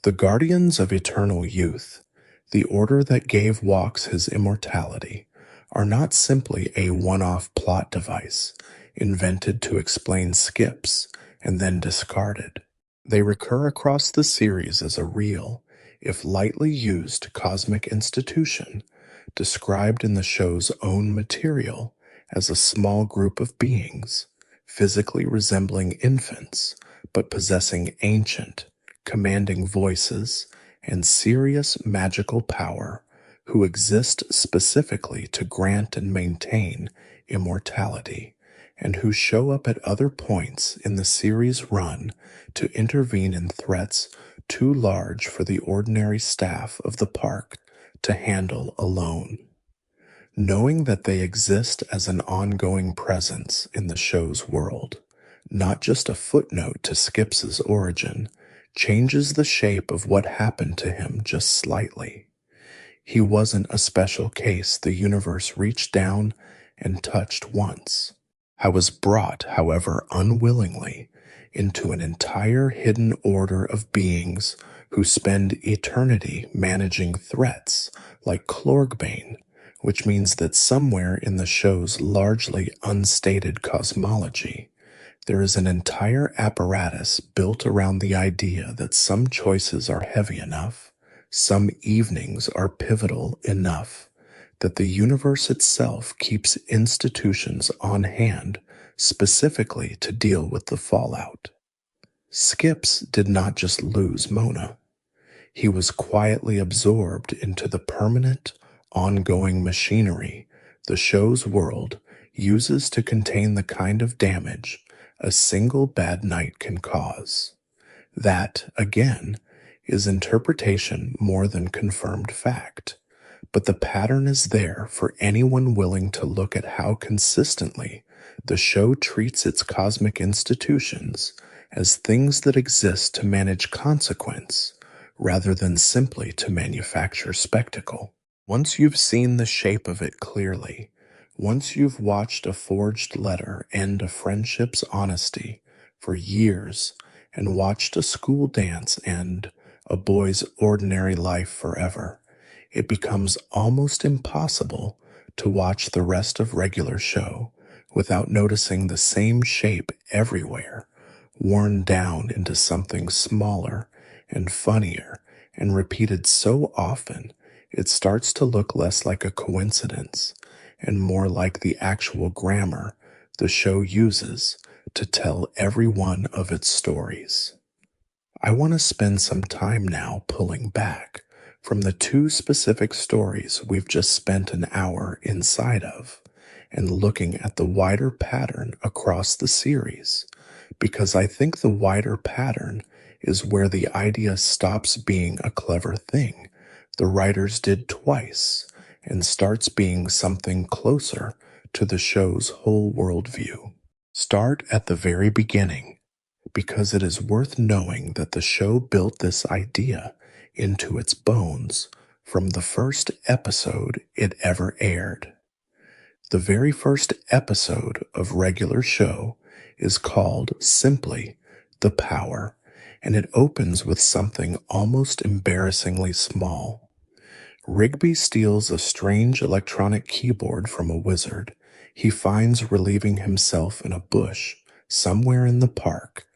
The Guardians of Eternal Youth, the order that gave Walks his immortality, are not simply a one-off plot device invented to explain Skips and then discarded. They recur across the series as a real, if lightly used, cosmic institution described in the show's own material as a small group of beings, physically resembling infants, but possessing ancient, commanding voices and serious magical power, who exist specifically to grant and maintain immortality, and who show up at other points in the series' run to intervene in threats too large for the ordinary staff of the park to handle alone. Knowing that they exist as an ongoing presence in the show's world, not just a footnote to Skips' origin, changes the shape of what happened to him just slightly. He wasn't a special case the universe reached down and touched once. I was brought, however unwillingly, into an entire hidden order of beings who spend eternity managing threats like Clorgbane, which means that somewhere in the show's largely unstated cosmology, there is an entire apparatus built around the idea that some choices are heavy enough, some evenings are pivotal enough, that the universe itself keeps institutions on hand specifically to deal with the fallout. Skips did not just lose Mona. He was quietly absorbed into the permanent, ongoing machinery the show's world uses to contain the kind of damage a single bad night can cause. That, again, is interpretation more than confirmed fact, but the pattern is there for anyone willing to look at how consistently the show treats its cosmic institutions as things that exist to manage consequence rather than simply to manufacture spectacle. Once you've seen the shape of it clearly, once you've watched a forged letter end a friendship's honesty for years, and watched a school dance end a boy's ordinary life forever, it becomes almost impossible to watch the rest of regular show without noticing the same shape everywhere, worn down into something smaller and funnier and repeated so often it starts to look less like a coincidence and more like the actual grammar the show uses to tell every one of its stories. I want to spend some time now pulling back from the two specific stories we've just spent an hour inside of and looking at the wider pattern across the series, because I think the wider pattern is where the idea stops being a clever thing the writers did twice and starts being something closer to the show's whole worldview. Start at the very beginning, because it is worth knowing that the show built this idea into its bones from the first episode it ever aired. The very first episode of regular show is called simply The Power, and it opens with something almost embarrassingly small. Rigby steals a strange electronic keyboard from a wizard he finds relieving himself in a bush somewhere in the park,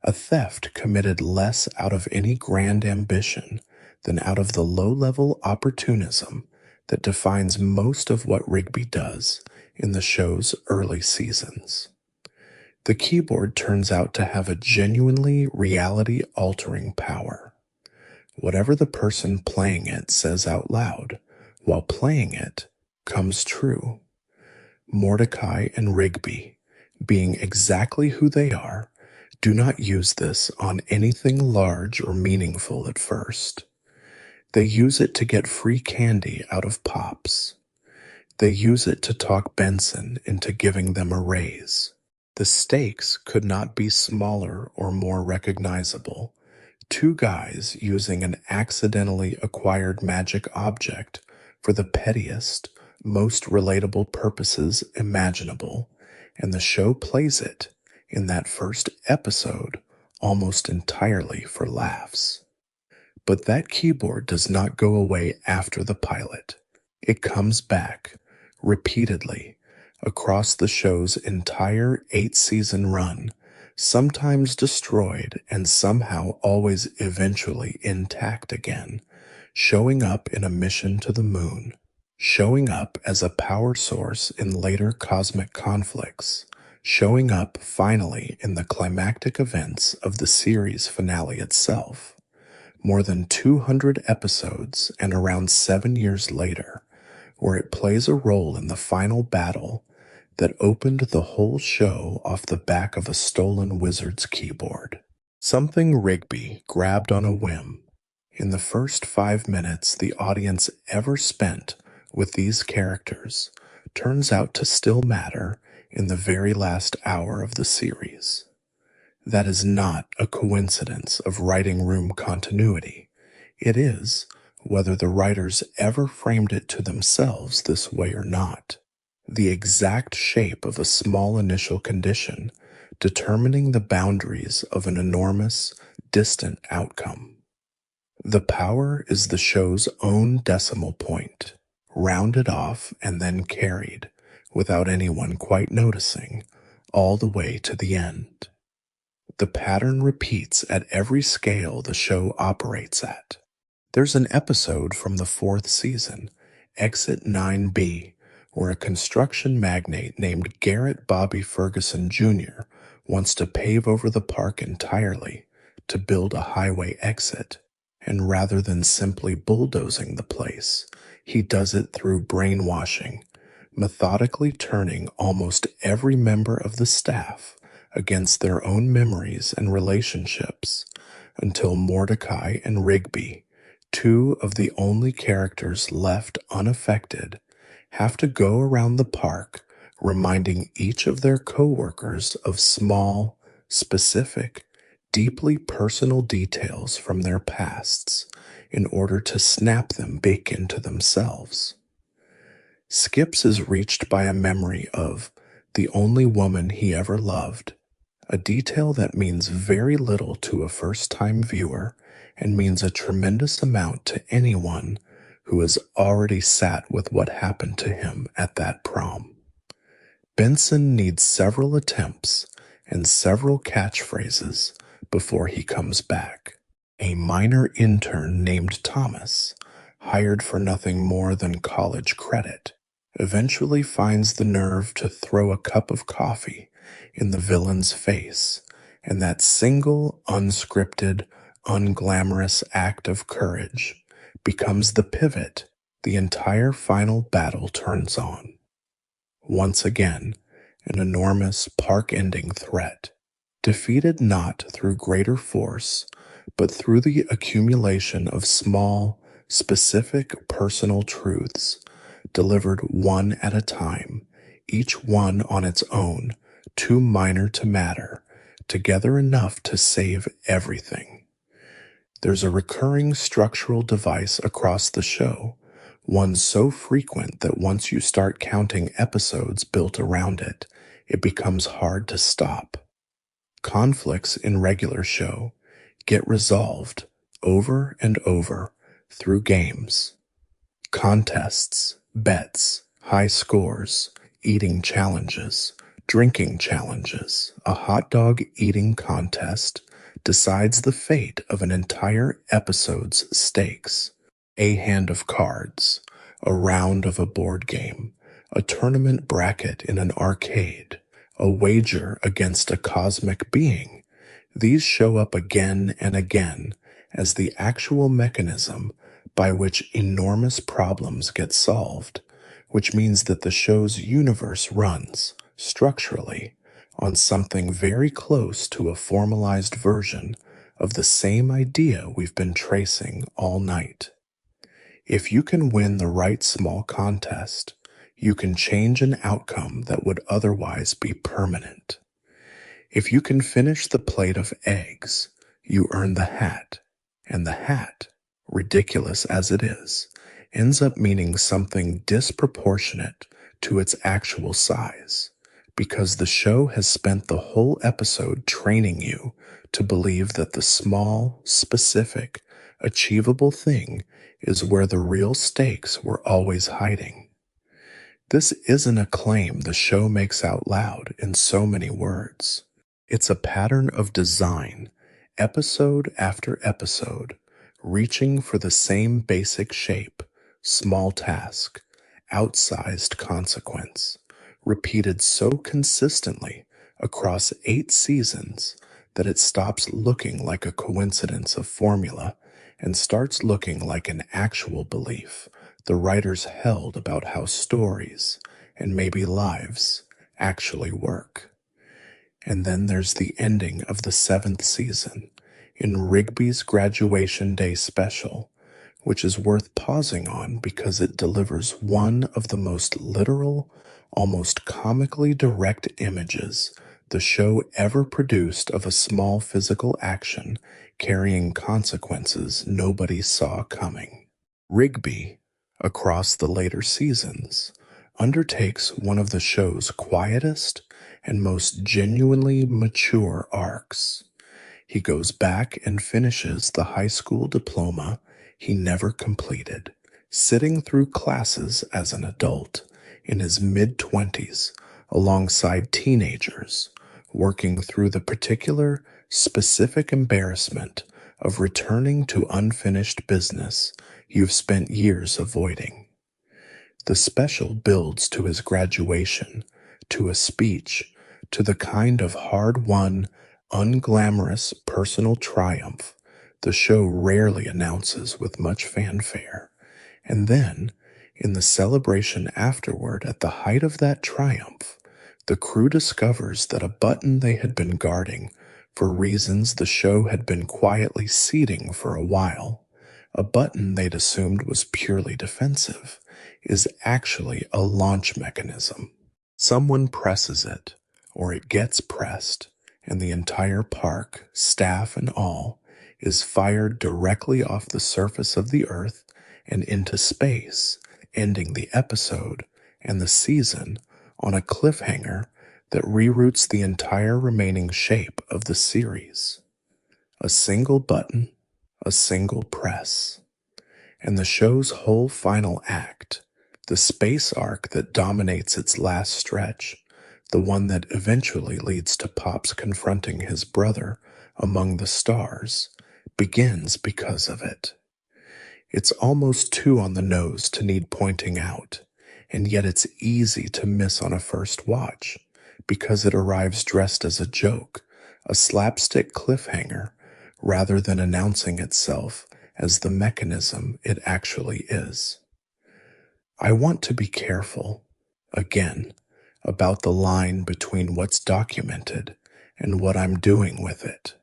a theft committed less out of any grand ambition than out of the low-level opportunism that defines most of what Rigby does in the show's early seasons. The keyboard turns out to have a genuinely reality-altering power. Whatever the person playing it says out loud while playing it comes true. Mordecai and Rigby, being exactly who they are, do not use this on anything large or meaningful at first. They use it to get free candy out of Pops. They use it to talk Benson into giving them a raise. The stakes could not be smaller or more recognizable. Two guys using an accidentally acquired magic object for the pettiest, most relatable purposes imaginable, and the show plays it, in that first episode, almost entirely for laughs. But that keyboard does not go away after the pilot. It comes back, repeatedly, across the show's entire 8-season run, sometimes destroyed and somehow always eventually intact again, showing up in a mission to the moon, showing up as a power source in later cosmic conflicts, showing up finally in the climactic events of the series finale itself. More than 200 episodes and around 7 years later, where it plays a role in the final battle that opened the whole show off the back of a stolen wizard's keyboard. Something Rigby grabbed on a whim. In the first 5 minutes the audience ever spent with these characters turns out to still matter in the very last hour of the series. That is not a coincidence of writing room continuity. It is, whether the writers ever framed it to themselves this way or not, the exact shape of a small initial condition determining the boundaries of an enormous, distant outcome. The power is the show's own decimal point, rounded off and then carried, without anyone quite noticing, all the way to the end. The pattern repeats at every scale the show operates at. There's an episode from the 4th season, Exit 9B, where a construction magnate named Garrett Bobby Ferguson Jr. wants to pave over the park entirely to build a highway exit, and rather than simply bulldozing the place, he does it through brainwashing, methodically turning almost every member of the staff against their own memories and relationships, until Mordecai and Rigby, two of the only characters left unaffected, have to go around the park reminding each of their co-workers of small, specific, deeply personal details from their pasts in order to snap them back into themselves. Skips is reached by a memory of the only woman he ever loved, a detail that means very little to a first-time viewer and means a tremendous amount to anyone who has already sat with what happened to him at that prom. Benson needs several attempts and several catchphrases before he comes back. A minor intern named Thomas, hired for nothing more than college credit, eventually finds the nerve to throw a cup of coffee in the villain's face, and that single, unscripted, unglamorous act of courage becomes the pivot the entire final battle turns on. Once again, an enormous park-ending threat, defeated not through greater force, but through the accumulation of small, specific personal truths, delivered one at a time, each one on its own, too minor to matter, together enough to save everything. There's a recurring structural device across the show, one so frequent that once you start counting episodes built around it, it becomes hard to stop. Conflicts in regular show get resolved over and over through games, contests, bets, high scores, eating challenges, drinking challenges. A hot dog eating contest decides the fate of an entire episode's stakes. A hand of cards, a round of a board game, a tournament bracket in an arcade, a wager against a cosmic being. These show up again and again as the actual mechanism by which enormous problems get solved, which means that the show's universe runs, structurally, on something very close to a formalized version of the same idea we've been tracing all night. If you can win the right small contest, you can change an outcome that would otherwise be permanent. If you can finish the plate of eggs, you earn the hat, and the hat, ridiculous as it is, ends up meaning something disproportionate to its actual size, because the show has spent the whole episode training you to believe that the small, specific, achievable thing is where the real stakes were always hiding. This isn't a claim the show makes out loud in so many words. It's a pattern of design, episode after episode, reaching for the same basic shape, small task, outsized consequence, repeated so consistently across 8 seasons that it stops looking like a coincidence of formula and starts looking like an actual belief the writers held about how stories, and maybe lives, actually work. And then there's the ending of the 7th season in Rigby's Graduation Day special, which is worth pausing on because it delivers one of the most literal, almost comically direct images the show ever produced of a small physical action carrying consequences nobody saw coming. Rigby, across the later seasons, undertakes one of the show's quietest and most genuinely mature arcs. He goes back and finishes the high school diploma he never completed, sitting through classes as an adult in his mid-20s alongside teenagers, working through the particular, specific embarrassment of returning to unfinished business you've spent years avoiding. The special builds to his graduation, to a speech, to the kind of hard-won, unglamorous personal triumph the show rarely announces with much fanfare. And then, in the celebration afterward at the height of that triumph, the crew discovers that a button they had been guarding for reasons the show had been quietly seeding for a while, a button they'd assumed was purely defensive, is actually a launch mechanism. Someone presses it, or it gets pressed, and the entire park, staff and all, is fired directly off the surface of the earth and into space, ending the episode and the season on a cliffhanger that reroutes the entire remaining shape of the series. A single button, a single press, and the show's whole final act, the space arc that dominates its last stretch, the one that eventually leads to Pops confronting his brother among the stars, begins because of it. It's almost too on the nose to need pointing out, and yet it's easy to miss on a first watch, because it arrives dressed as a joke, a slapstick cliffhanger, rather than announcing itself as the mechanism it actually is. I want to be careful, again, about the line between what's documented and what I'm doing with it.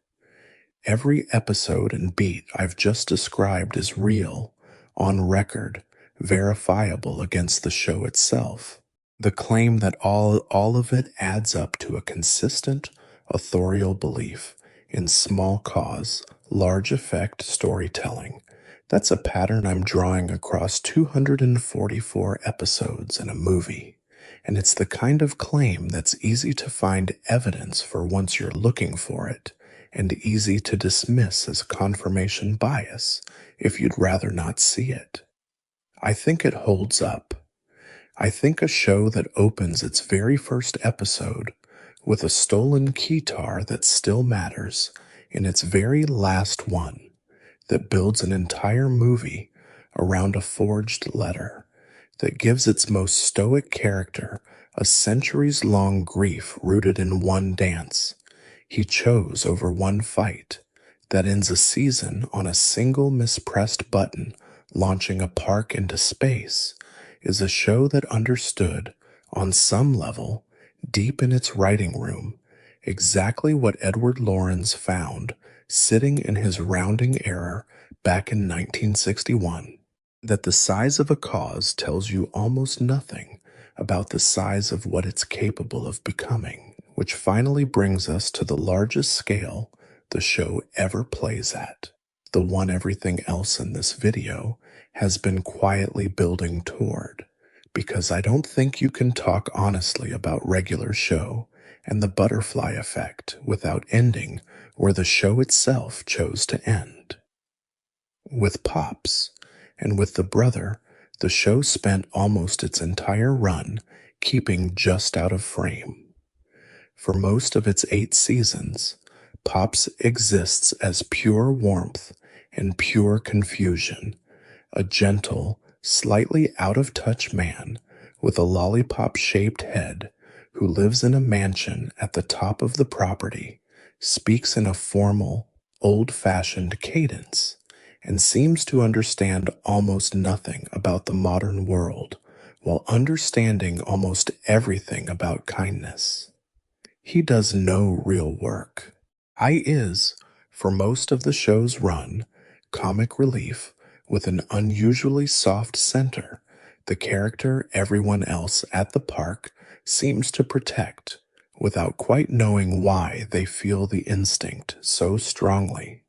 Every episode and beat I've just described is real, on record, verifiable against the show itself. The claim that all of it adds up to a consistent, authorial belief in small cause, large effect storytelling. That's a pattern I'm drawing across 244 episodes in a movie. And it's the kind of claim that's easy to find evidence for once you're looking for it, and easy to dismiss as confirmation bias if you'd rather not see it. I think it holds up. I think a show that opens its very first episode with a stolen keytar that still matters in its very last one, that builds an entire movie around a forged letter, that gives its most stoic character a centuries-long grief rooted in one dance he chose over one fight, that ends a season on a single mispressed button launching a park into space, is a show that understood, on some level, deep in its writing room, exactly what Edward Lorenz found sitting in his rounding error back in 1961, that the size of a cause tells you almost nothing about the size of what it's capable of becoming, which finally brings us to the largest scale the show ever plays at, the one everything else in this video has been quietly building toward, because I don't think you can talk honestly about regular show and the butterfly effect without ending where the show itself chose to end. With Pops, and with the brother, the show spent almost its entire run keeping just out of frame. For most of its 8 seasons, Pops exists as pure warmth and pure confusion, a gentle, slightly out-of-touch man with a lollipop-shaped head who lives in a mansion at the top of the property, speaks in a formal, old-fashioned cadence, and seems to understand almost nothing about the modern world, while understanding almost everything about kindness. He does no real work. Is, for most of the show's run, comic relief with an unusually soft center, the character everyone else at the park seems to protect, without quite knowing why they feel the instinct so strongly.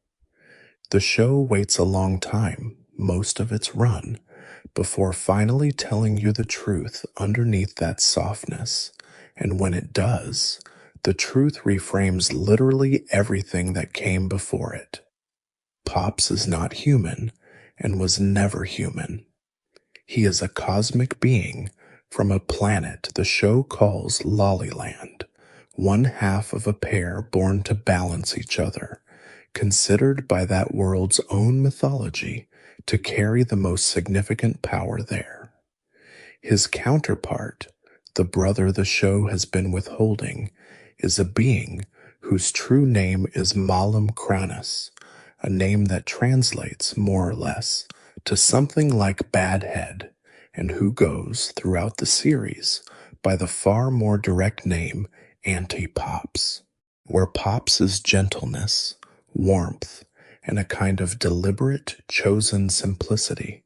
The show waits a long time, most of its run, before finally telling you the truth underneath that softness, and when it does, the truth reframes literally everything that came before it. Pops is not human, and was never human. He is a cosmic being from a planet the show calls Lollyland, one half of a pair born to balance each other, considered by that world's own mythology to carry the most significant power there. His counterpart, the brother the show has been withholding, is a being whose true name is Malum Cranus, a name that translates, more or less, to something like bad head, and who goes, throughout the series, by the far more direct name Anti-Pops, where Pops is gentleness, warmth, and a kind of deliberate, chosen simplicity.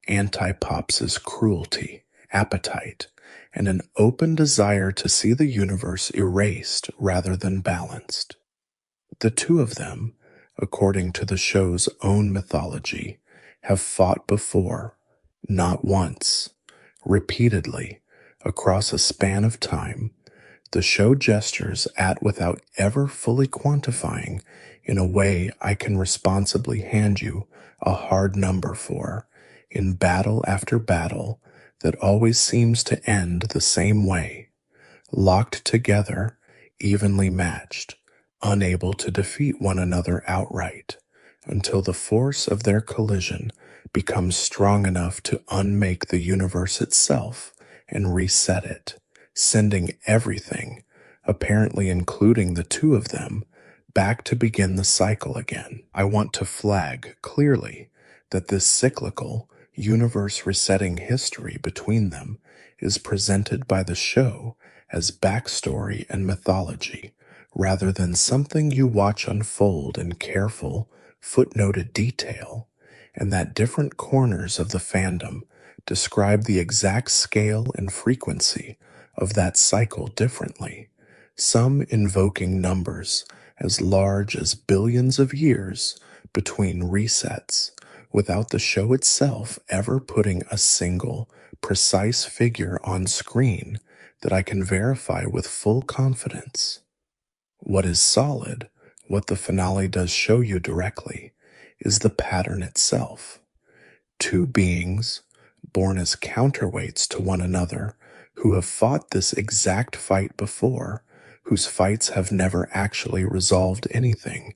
Anti-Pops is cruelty, appetite, and an open desire to see the universe erased rather than balanced. The two of them, according to the show's own mythology, have fought before, not once, repeatedly, across a span of time. The show gestures at without ever fully quantifying in a way I can responsibly hand you a hard number for, in battle after battle that always seems to end the same way, locked together, evenly matched, unable to defeat one another outright, until the force of their collision becomes strong enough to unmake the universe itself and reset it, sending everything, apparently including the two of them, back to begin the cycle again. I want to flag clearly that this cyclical, universe-resetting history between them is presented by the show as backstory and mythology, rather than something you watch unfold in careful, footnoted detail, and that different corners of the fandom describe the exact scale and frequency of that cycle differently, some invoking numbers as large as billions of years between resets, without the show itself ever putting a single, precise figure on screen that I can verify with full confidence. What is solid, what the finale does show you directly, is the pattern itself. Two beings, born as counterweights to one another, who have fought this exact fight before, whose fights have never actually resolved anything,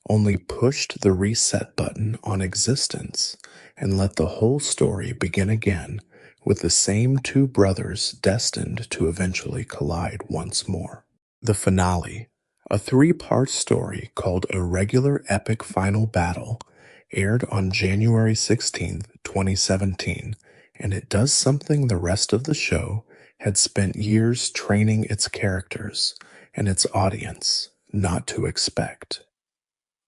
only pushed the reset button on existence and let the whole story begin again with the same two brothers destined to eventually collide once more. The finale, a 3-part story called A Regular Epic Final Battle, aired on January 16th, 2017, and it does something the rest of the show had spent years training its characters and its audience not to expect.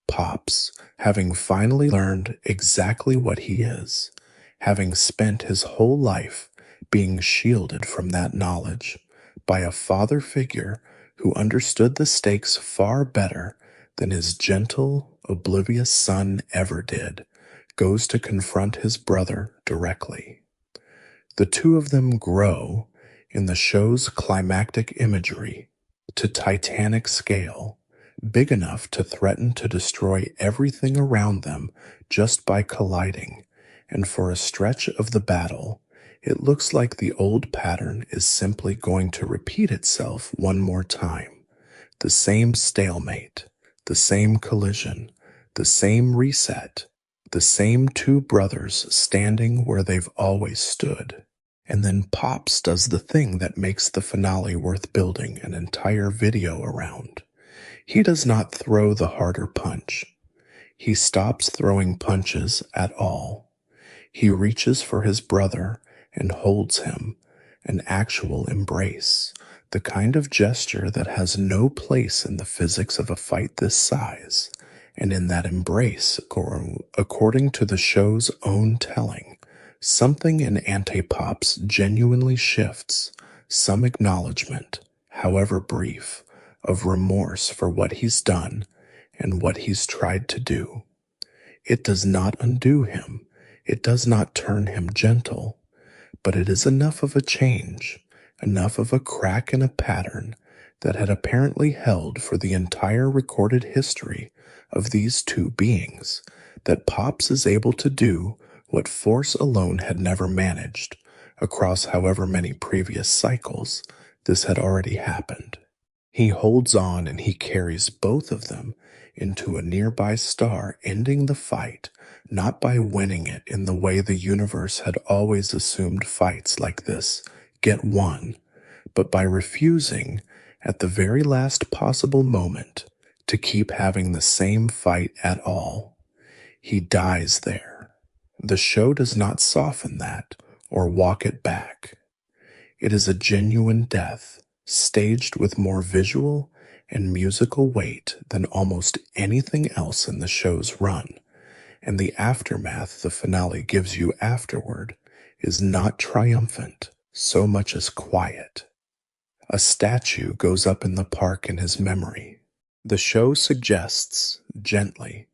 Pops, having finally learned exactly what he is, having spent his whole life being shielded from that knowledge by a father figure who understood the stakes far better than his gentle, oblivious son ever did, goes to confront his brother directly. The two of them grow, in the show's climactic imagery, to titanic scale, big enough to threaten to destroy everything around them just by colliding, and for a stretch of the battle, it looks like the old pattern is simply going to repeat itself one more time. The same stalemate, the same collision, the same reset, the same two brothers standing where they've always stood. And then Pops does the thing that makes the finale worth building an entire video around. He does not throw the harder punch. He stops throwing punches at all. He reaches for his brother and holds him, an actual embrace, the kind of gesture that has no place in the physics of a fight this size. And in that embrace, according to the show's own telling, something in Antipops genuinely shifts, some acknowledgement, however brief, of remorse for what he's done and what he's tried to do. It does not undo him, it does not turn him gentle, but it is enough of a change, enough of a crack in a pattern that had apparently held for the entire recorded history of these two beings, that Pops is able to do what force alone had never managed, across however many previous cycles this had already happened. He holds on and he carries both of them into a nearby star, ending the fight, not by winning it in the way the universe had always assumed fights like this get won, but by refusing, at the very last possible moment, to keep having the same fight at all. He dies there. The show does not soften that or walk it back. It is a genuine death, staged with more visual and musical weight than almost anything else in the show's run, and the aftermath the finale gives you afterward is not triumphant, so much as quiet. A statue goes up in the park in his memory. The show suggests, gently,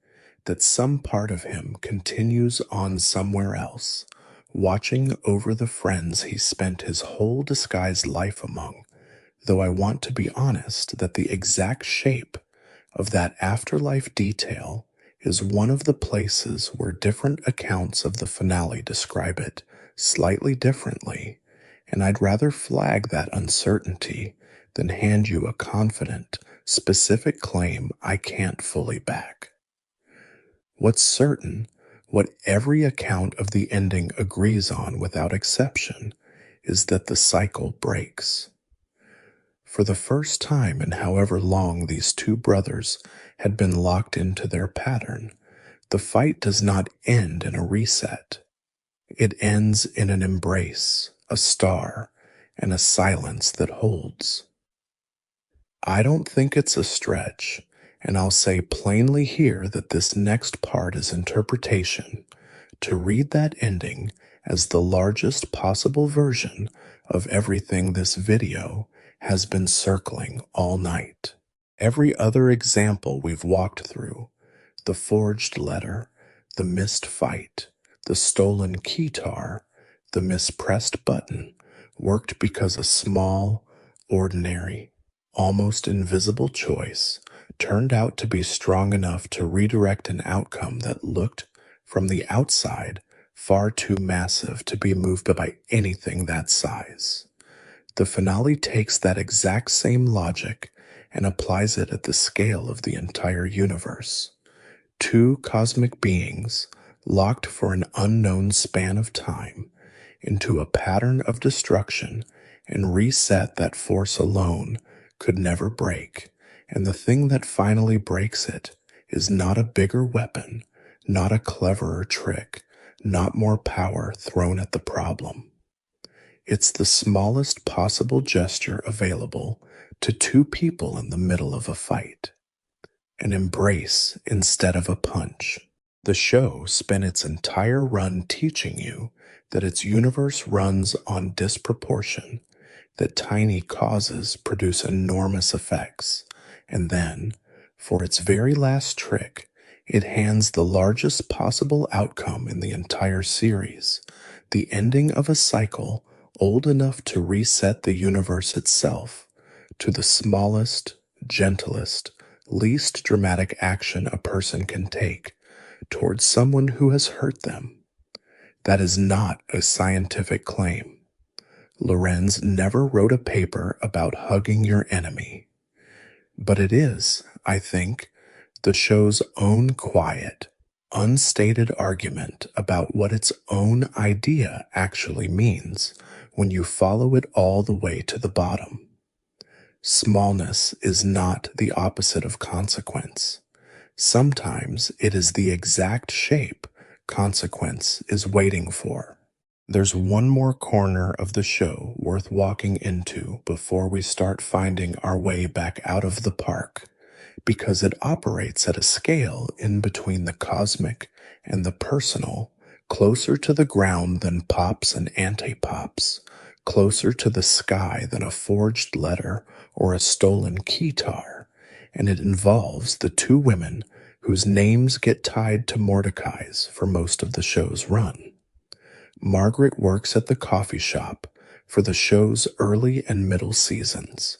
that some part of him continues on somewhere else, watching over the friends he spent his whole disguised life among, though I want to be honest that the exact shape of that afterlife detail is one of the places where different accounts of the finale describe it slightly differently, and I'd rather flag that uncertainty than hand you a confident, specific claim I can't fully back. What's certain, what every account of the ending agrees on without exception, is that the cycle breaks. For the first time in however long these two brothers had been locked into their pattern, the fight does not end in a reset. It ends in an embrace, a star, and a silence that holds. I don't think it's a stretch, and I'll say plainly here that this next part is interpretation, to read that ending as the largest possible version of everything this video has been circling all night. Every other example we've walked through, the forged letter, the missed fight, the stolen keytar, the mispressed button, worked because a small, ordinary, almost invisible choice turned out to be strong enough to redirect an outcome that looked, from the outside, far too massive to be moved by anything that size. The finale takes that exact same logic and applies it at the scale of the entire universe. Two cosmic beings, locked for an unknown span of time, into a pattern of destruction and reset that force alone could never break, and the thing that finally breaks it is not a bigger weapon, not a cleverer trick, not more power thrown at the problem. It's the smallest possible gesture available to two people in the middle of a fight. An embrace instead of a punch. The show spent its entire run teaching you that its universe runs on disproportion, that tiny causes produce enormous effects, and then, for its very last trick, it hands the largest possible outcome in the entire series, the ending of a cycle old enough to reset the universe itself, to the smallest, gentlest, least dramatic action a person can take towards someone who has hurt them. That is not a scientific claim. Lorenz never wrote a paper about hugging your enemy. But it is, I think, the show's own quiet, unstated argument about what its own idea actually means when you follow it all the way to the bottom. Smallness is not the opposite of consequence. Sometimes it is the exact shape consequence is waiting for. There's one more corner of the show worth walking into before we start finding our way back out of the park, because it operates at a scale in between the cosmic and the personal, closer to the ground than pops and anti-pops, closer to the sky than a forged letter or a stolen keytar, and it involves the two women whose names get tied to Mordecai's for most of the show's run. Margaret works at the coffee shop for the show's early and middle seasons,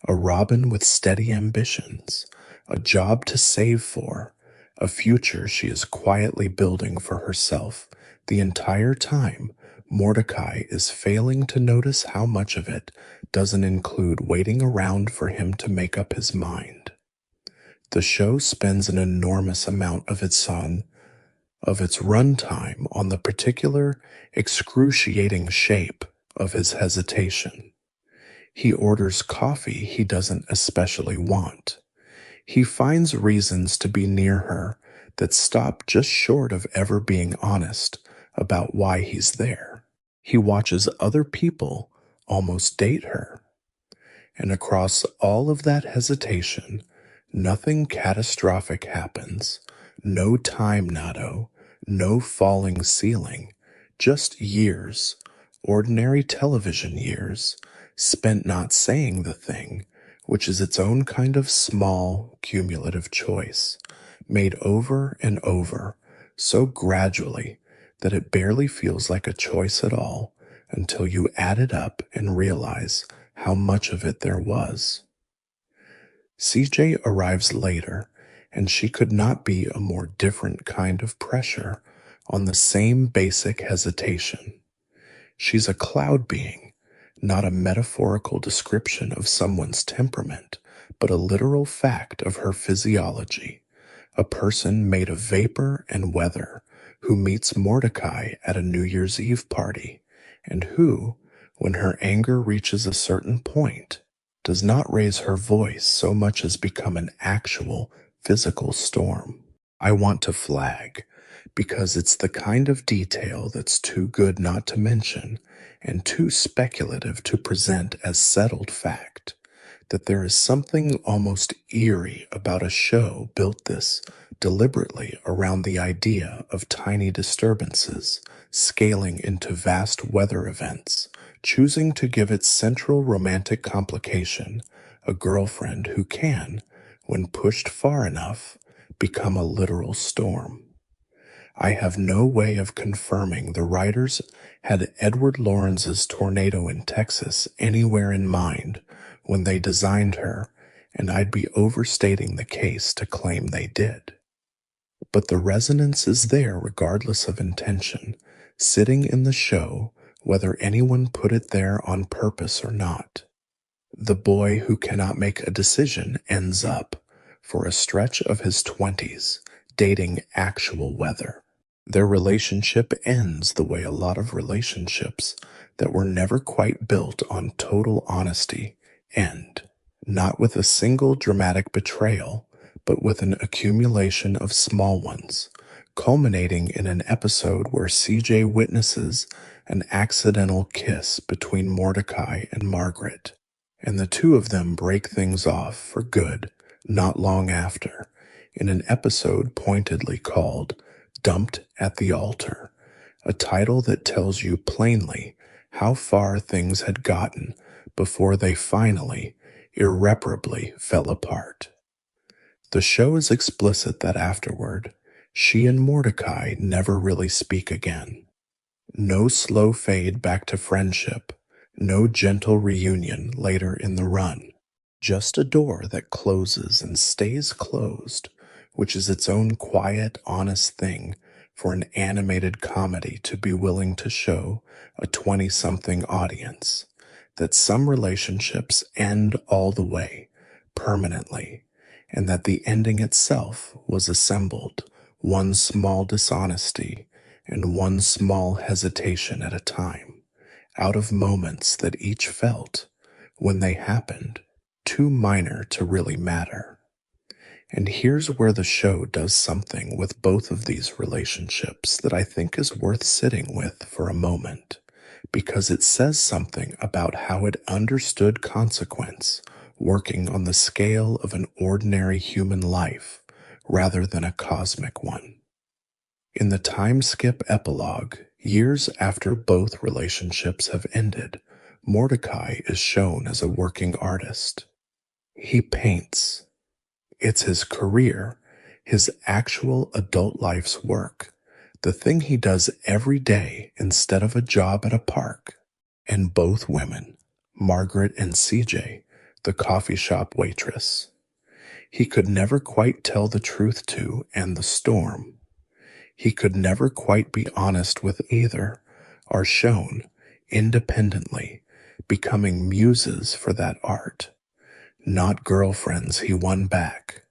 a Robin with steady ambitions, a job to save for, a future she is quietly building for herself the entire time Mordecai is failing to notice how much of it doesn't include waiting around for him to make up his mind. The show spends an enormous amount of its runtime on the particular, excruciating shape of his hesitation. He orders coffee he doesn't especially want. He finds reasons to be near her that stop just short of ever being honest about why he's there. He watches other people almost date her. And across all of that hesitation, nothing catastrophic happens. No time nado, no falling ceiling, just years, Ordinary television years spent not saying the thing, which is its own kind of small, cumulative choice, made over and over, so gradually that it barely feels like a choice at all until you add it up and realize how much of it there was. CJ arrives later, and she could not be a more different kind of pressure on the same basic hesitation. She's a cloud being, not a metaphorical description of someone's temperament, but a literal fact of her physiology, a person made of vapor and weather who meets Mordecai at a New Year's Eve party, and who, when her anger reaches a certain point, does not raise her voice so much as become an actual physical storm. I want to flag, because it's the kind of detail that's too good not to mention and too speculative to present as settled fact, that there is something almost eerie about a show built this deliberately around the idea of tiny disturbances scaling into vast weather events, choosing to give its central romantic complication a girlfriend who can, when pushed far enough, become a literal storm. I have no way of confirming the writers had Edward Lawrence's Tornado in Texas anywhere in mind when they designed her, and I'd be overstating the case to claim they did. But the resonance is there regardless of intention, sitting in the show whether anyone put it there on purpose or not. The boy who cannot make a decision ends up, for a stretch of his 20s, dating actual weather. Their relationship ends the way a lot of relationships that were never quite built on total honesty end, not with a single dramatic betrayal, but with an accumulation of small ones, culminating in an episode where CJ witnesses an accidental kiss between Mordecai and Margaret, and the two of them break things off for good not long after, in an episode pointedly called Dumped at the Altar, a title that tells you plainly how far things had gotten before they finally, irreparably fell apart. The show is explicit that afterward, she and Mordecai never really speak again. No slow fade back to friendship, no gentle reunion later in the run. Just a door that closes and stays closed, which is its own quiet, honest thing for an animated comedy to be willing to show a 20-something audience, that some relationships end all the way, permanently, and that the ending itself was assembled, one small dishonesty and one small hesitation at a time, out of moments that each felt, when they happened, too minor to really matter. And here's where the show does something with both of these relationships that I think is worth sitting with for a moment, because it says something about how it understood consequence working on the scale of an ordinary human life rather than a cosmic one. In the time skip epilogue, years after both relationships have ended, Mordecai is shown as a working artist. He paints. It's his career, his actual adult life's work, the thing he does every day instead of a job at a park. And both women, Margaret and CJ, the coffee shop waitress, he could never quite tell the truth to, and the storm. He could never quite be honest with either, are shown, independently, becoming muses for that art. Not girlfriends he won back,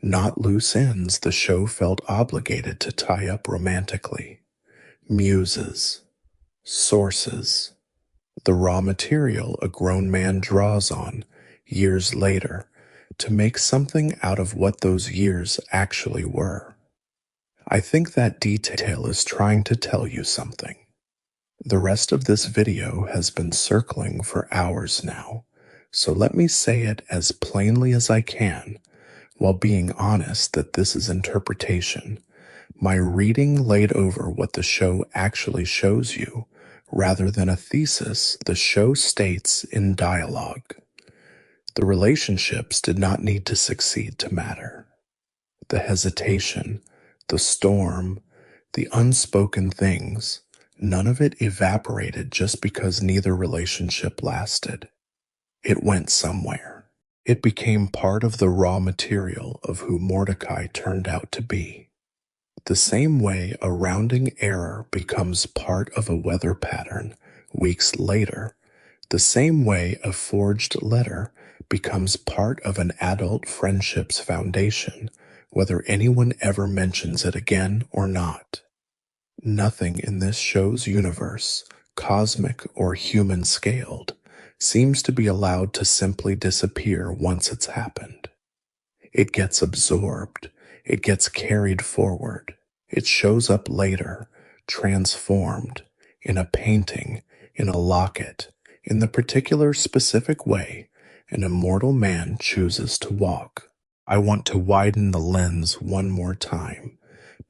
not loose ends the show felt obligated to tie up romantically. Muses, sources, the raw material a grown man draws on years later to make something out of what those years actually were. I think that detail is trying to tell you something. The rest of this video has been circling for hours now, so let me say it as plainly as I can, while being honest that this is interpretation. My reading laid over what the show actually shows you Rather than a thesis, the show states in dialogue. The relationships did not need to succeed to matter. The hesitation, the storm, the unspoken things, none of it evaporated just because neither relationship lasted. It went somewhere. It became part of the raw material of who Mordecai turned out to be. The same way a rounding error becomes part of a weather pattern weeks later, the same way a forged letter becomes part of an adult friendship's foundation, whether anyone ever mentions it again or not. Nothing in this show's universe, cosmic or human scaled, seems to be allowed to simply disappear once it's happened. It gets absorbed. It gets carried forward. It shows up later, transformed, in a painting, in a locket, in the particular specific way an immortal man chooses to walk. I want to widen the lens one more time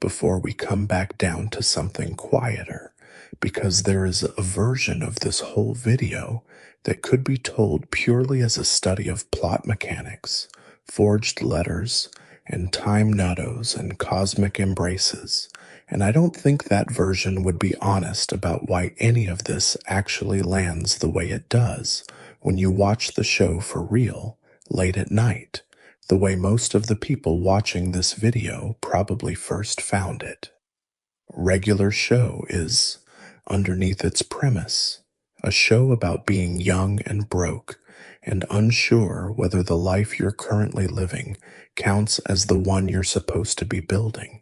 before we come back down to something quieter, because there is a version of this whole video that could be told purely as a study of plot mechanics, forged letters, and time nuttos and cosmic embraces, and I don't think that version would be honest about why any of this actually lands the way it does when you watch the show for real, late at night, the way most of the people watching this video probably first found it. Regular Show is, underneath its premise, a show about being young and broke and unsure whether the life you're currently living counts as the one you're supposed to be building.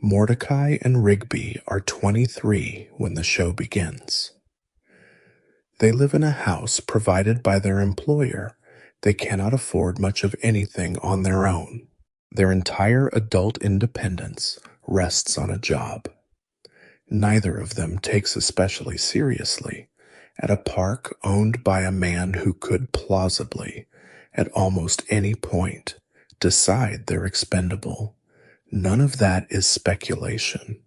Mordecai and Rigby are 23 when the show begins. They live in a house provided by their employer. They cannot afford much of anything on their own. Their entire adult independence rests on a job. Neither of them takes especially seriously at a park owned by a man who could plausibly, at almost any point, decide they're expendable. None of that is speculation.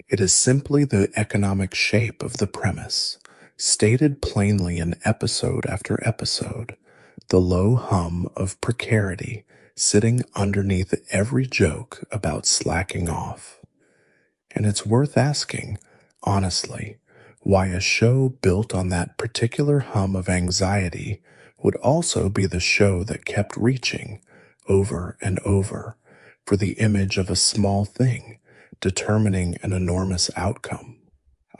It is simply the economic shape of the premise, stated plainly in episode after episode, the low hum of precarity sitting underneath every joke about slacking off. And it's worth asking, honestly, why a show built on that particular hum of anxiety would also be the show that kept reaching, over and over, for the image of a small thing determining an enormous outcome.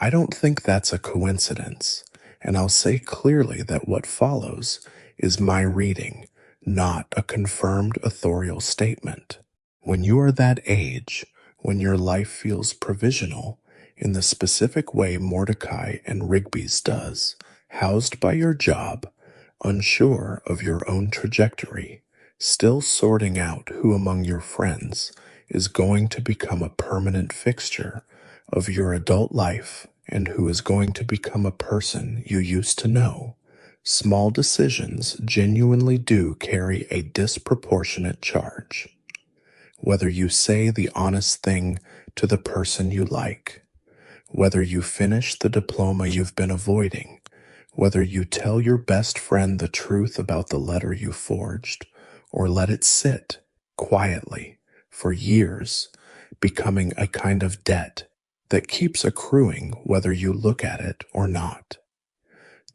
I don't think that's a coincidence, and I'll say clearly that what follows is my reading, not a confirmed authorial statement. When you are that age, when your life feels provisional, in the specific way Mordecai and Rigby's does, housed by your job, unsure of your own trajectory, still sorting out who among your friends is going to become a permanent fixture of your adult life and who is going to become a person you used to know, small decisions genuinely do carry a disproportionate charge. Whether you say the honest thing to the person you like, whether you finish the diploma you've been avoiding, whether you tell your best friend the truth about the letter you forged, or let it sit quietly for years, becoming a kind of debt that keeps accruing whether you look at it or not.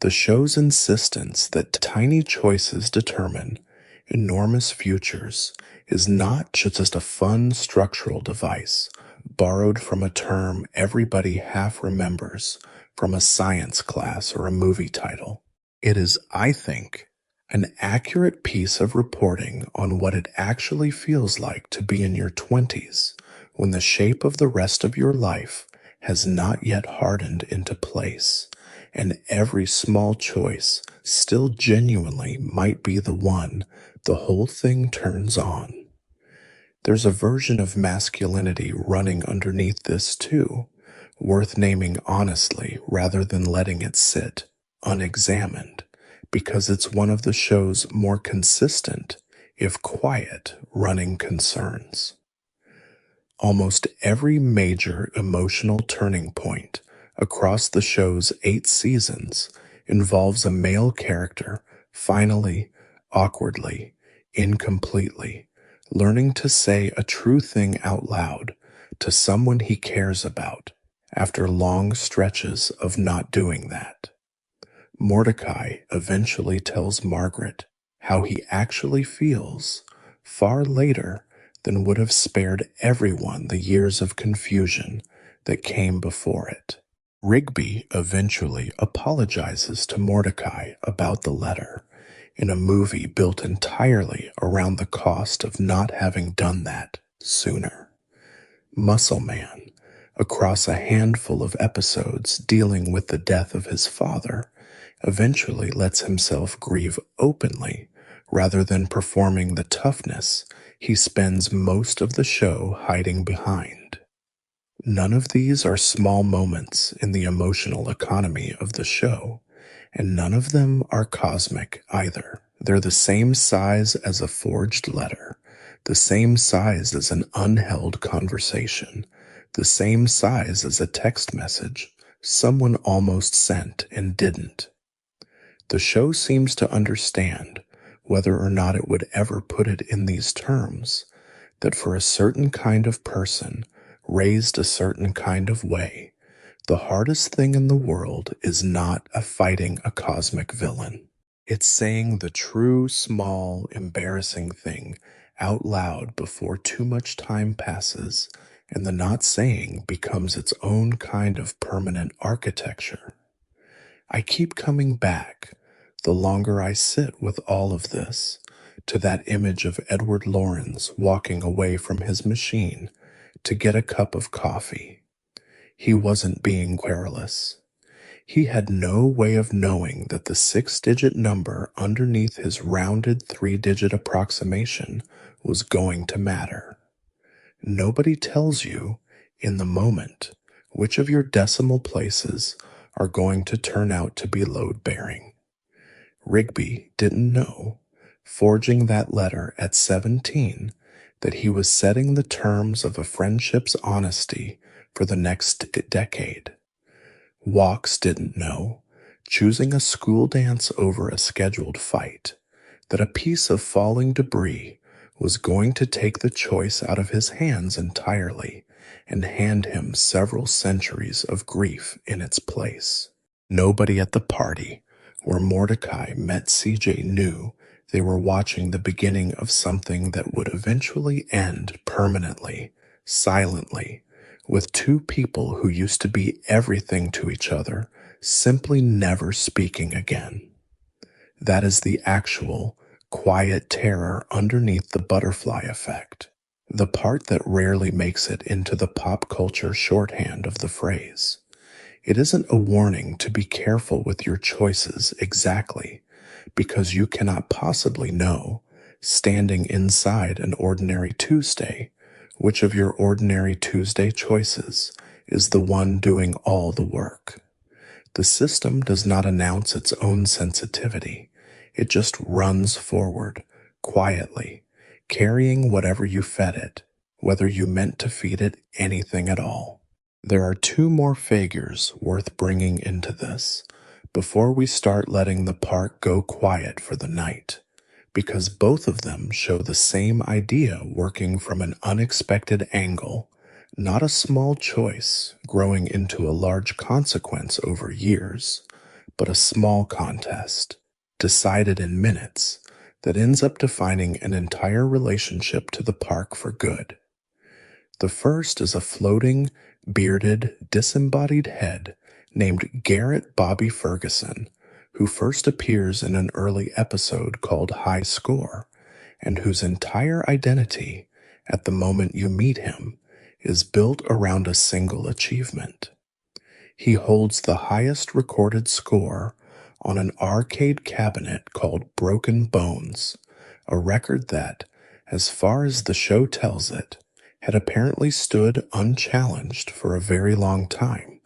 The show's insistence that tiny choices determine enormous futures is not just a fun structural device borrowed from a term everybody half remembers from a science class or a movie title. It is, I think, an accurate piece of reporting on what it actually feels like to be in your 20s when the shape of the rest of your life has not yet hardened into place, and every small choice still genuinely might be the one the whole thing turns on. There's a version of masculinity running underneath this too, worth naming honestly rather than letting it sit unexamined, because it's one of the show's more consistent, if quiet, running concerns. Almost every major emotional turning point across the show's 8 seasons involves a male character finally, awkwardly, incompletely, learning to say a true thing out loud to someone he cares about after long stretches of not doing that. Mordecai eventually tells Margaret how he actually feels far later than would have spared everyone the years of confusion that came before it. Rigby eventually apologizes to Mordecai about the letter in a movie built entirely around the cost of not having done that sooner. Muscle Man, across a handful of episodes dealing with the death of his father, eventually lets himself grieve openly rather than performing the toughness he spends most of the show hiding behind. None of these are small moments in the emotional economy of the show, and none of them are cosmic either. They're the same size as a forged letter, the same size as an unheld conversation, the same size as a text message someone almost sent and didn't. The show seems to understand, whether or not it would ever put it in these terms, that for a certain kind of person, raised a certain kind of way, the hardest thing in the world is not fighting a cosmic villain. It's saying the true, small, embarrassing thing out loud before too much time passes and the not saying becomes its own kind of permanent architecture. I keep coming back, the longer I sit with all of this, to that image of Edward Lorenz walking away from his machine to get a cup of coffee. He wasn't being querulous. He had no way of knowing that the 6-digit number underneath his rounded 3-digit approximation was going to matter. Nobody tells you, in the moment, which of your decimal places are going to turn out to be load-bearing. Rigby didn't know, forging that letter at 17, that he was setting the terms of a friendship's honesty for the next decade. Walks didn't know, choosing a school dance over a scheduled fight, that a piece of falling debris was going to take the choice out of his hands entirely and hand him several centuries of grief in its place. Nobody at the party where Mordecai met CJ knew they were watching the beginning of something that would eventually end permanently, silently, with two people who used to be everything to each other simply never speaking again. That is the actual, quiet terror underneath the butterfly effect, the part that rarely makes it into the pop culture shorthand of the phrase. It isn't a warning to be careful with your choices exactly, because you cannot possibly know, standing inside an ordinary Tuesday, which of your ordinary Tuesday choices is the one doing all the work. The system does not announce its own sensitivity. It just runs forward, quietly, carrying whatever you fed it, whether you meant to feed it anything at all. There are two more figures worth bringing into this before we start letting the park go quiet for the night, because both of them show the same idea working from an unexpected angle, not a small choice growing into a large consequence over years, but a small contest, decided in minutes, that ends up defining an entire relationship to the park for good. The first is a floating, bearded, disembodied head named Garrett Bobby Ferguson, who first appears in an early episode called High Score, and whose entire identity, at the moment you meet him, is built around a single achievement. He holds the highest recorded score on an arcade cabinet called Broken Bones, a record that, as far as the show tells it, had apparently stood unchallenged for a very long time,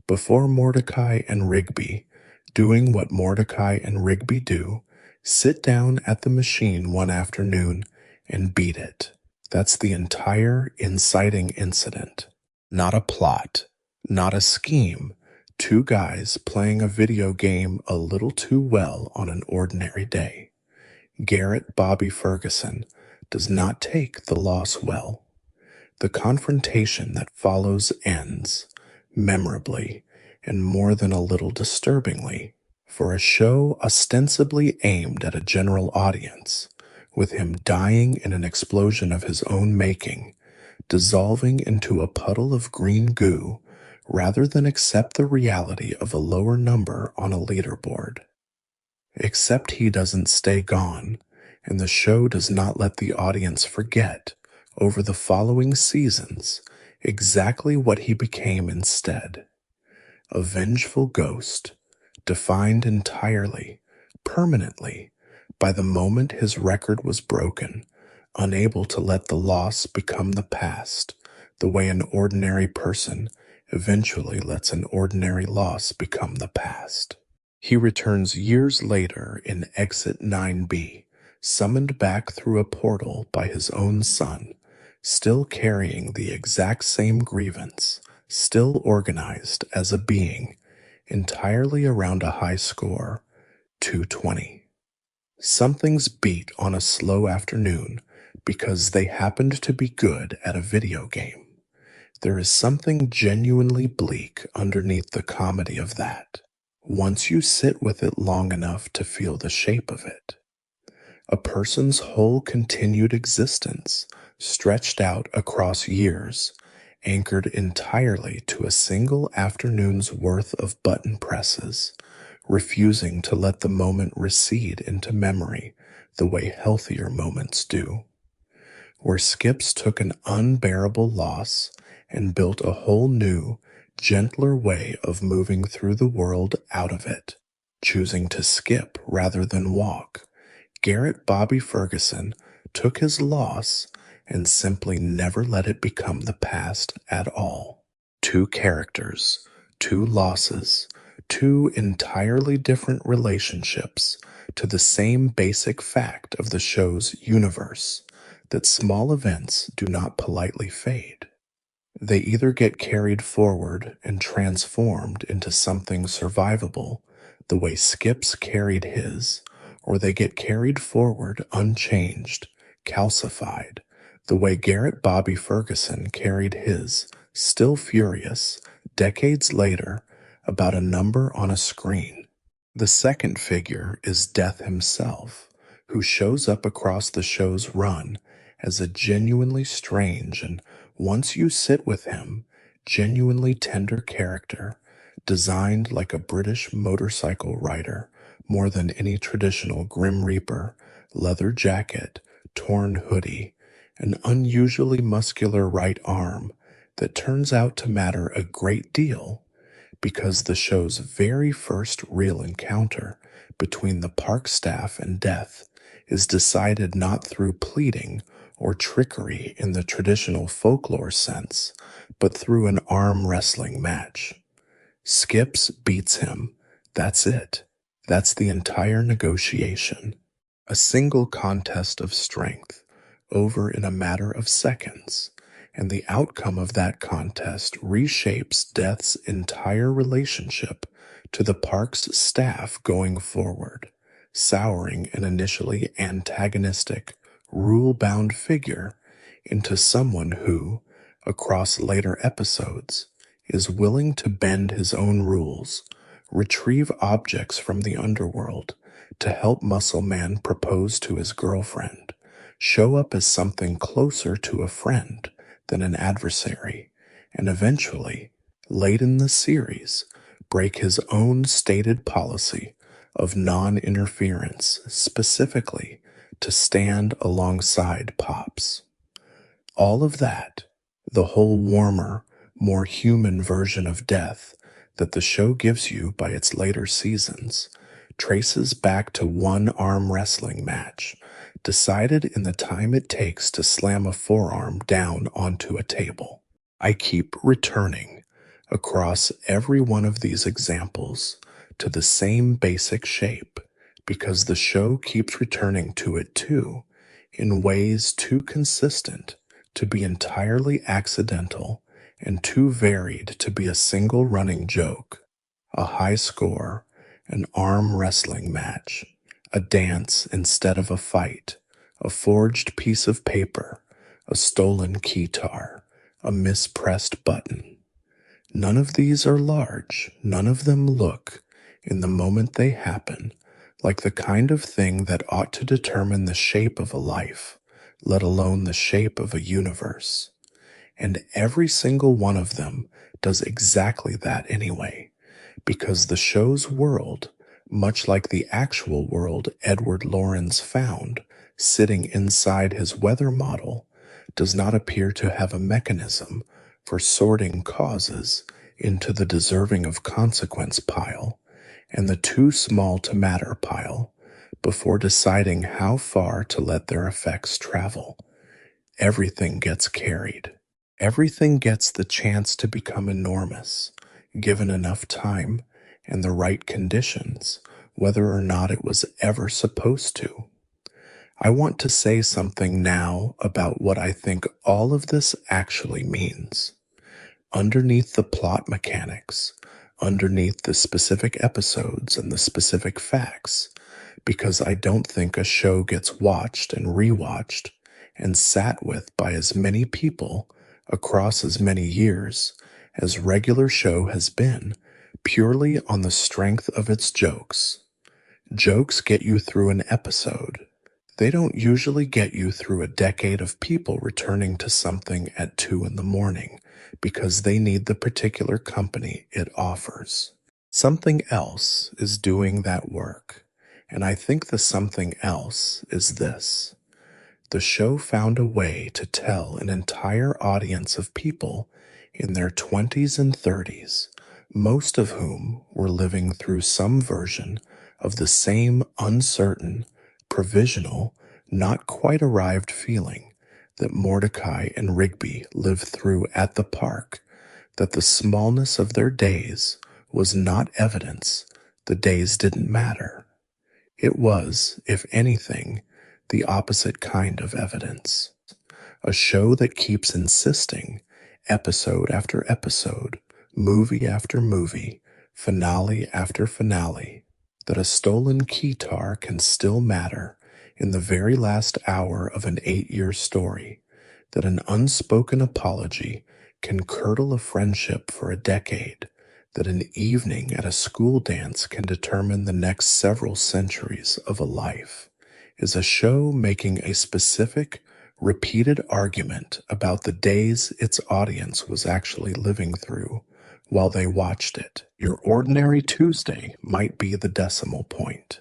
before Mordecai and Rigby, doing what Mordecai and Rigby do, sit down at the machine one afternoon and beat it. That's the entire inciting incident. Not a plot, not a scheme, Two guys playing a video game a little too well on an ordinary day. Garrett Bobby Ferguson does not take the loss well. The confrontation that follows ends memorably and more than a little disturbingly for a show ostensibly aimed at a general audience, with him dying in an explosion of his own making, dissolving into a puddle of green goo rather than accept the reality of a lower number on a leaderboard. Except he doesn't stay gone, and the show does not let the audience forget, over the following seasons, exactly what he became instead. A vengeful ghost, defined entirely, permanently, by the moment his record was broken, unable to let the loss become the past, the way an ordinary person eventually lets an ordinary loss become the past. He returns years later in Exit 9B, summoned back through a portal by his own son, still carrying the exact same grievance, still organized as a being, entirely around a high score, 220. Something's beat on a slow afternoon because they happened to be good at a video game. There is something genuinely bleak underneath the comedy of that, once you sit with it long enough to feel the shape of it. A person's whole continued existence, stretched out across years, anchored entirely to a single afternoon's worth of button presses, refusing to let the moment recede into memory the way healthier moments do. Where Skips took an unbearable loss and built a whole new, gentler way of moving through the world out of it, choosing to skip rather than walk, Garrett Bobby Ferguson took his loss and simply never let it become the past at all. Two characters, two losses, two entirely different relationships to the same basic fact of the show's universe, that small events do not politely fade. They either get carried forward and transformed into something survivable, the way Skips carried his, or they get carried forward unchanged, calcified, the way Garrett Bobby Ferguson carried his, still furious, decades later, about a number on a screen. The second figure is Death himself, who shows up across the show's run as a genuinely strange and, once you sit with him, genuinely tender character, designed like a British motorcycle rider more than any traditional Grim Reaper, leather jacket, torn hoodie, an unusually muscular right arm that turns out to matter a great deal because the show's very first real encounter between the park staff and Death is decided not through pleading or trickery in the traditional folklore sense, but through an arm wrestling match. Skips beats him. That's it. That's the entire negotiation. A single contest of strength, over in a matter of seconds, and the outcome of that contest reshapes Death's entire relationship to the park's staff going forward, souring an initially antagonistic, rule-bound figure into someone who, across later episodes, is willing to bend his own rules, retrieve objects from the underworld to help Muscle Man propose to his girlfriend, show up as something closer to a friend than an adversary, and eventually, late in the series, break his own stated policy of non-interference specifically to stand alongside Pops. All of that, the whole warmer, more human version of Death that the show gives you by its later seasons, traces back to one arm wrestling match, decided in the time it takes to slam a forearm down onto a table. I keep returning across every one of these examples to the same basic shape because the show keeps returning to it too, in ways too consistent to be entirely accidental and too varied to be a single running joke. a high score, an arm wrestling match, a dance instead of a fight, a forged piece of paper, a stolen keytar, a mispressed button. None of these are large, none of them look, in the moment they happen, like the kind of thing that ought to determine the shape of a life, let alone the shape of a universe. And every single one of them does exactly that anyway, because the show's world, much like the actual world Edward Lorenz found sitting inside his weather model, does not appear to have a mechanism for sorting causes into the deserving of consequence pile and the too small to matter pile before deciding how far to let their effects travel. Everything gets carried. Everything gets the chance to become enormous, given enough time and the right conditions, whether or not it was ever supposed to. I want to say something now about what I think all of this actually means. Underneath the plot mechanics, underneath the specific episodes and the specific facts, because I don't think a show gets watched and rewatched and sat with by as many people across as many years as regular show has been, purely on the strength of its jokes. Jokes get you through an episode. They don't usually get you through a decade of people returning to something at 2 in the morning because they need the particular company it offers. Something else is doing that work, and I think the something else is this. The show found a way to tell an entire audience of people in their 20s and 30s, most of whom were living through some version of the same uncertain, provisional, not quite arrived feeling that Mordecai and Rigby lived through at the park, that the smallness of their days was not evidence the days didn't matter. It was, if anything, the opposite kind of evidence. A show that keeps insisting, episode after episode, movie after movie, finale after finale, that a stolen keytar can still matter in the very last hour of an 8-year story, that an unspoken apology can curdle a friendship for a decade, that an evening at a school dance can determine the next several centuries of a life, is a show making a specific, repeated argument about the days its audience was actually living through while they watched it. Your ordinary Tuesday might be the decimal point.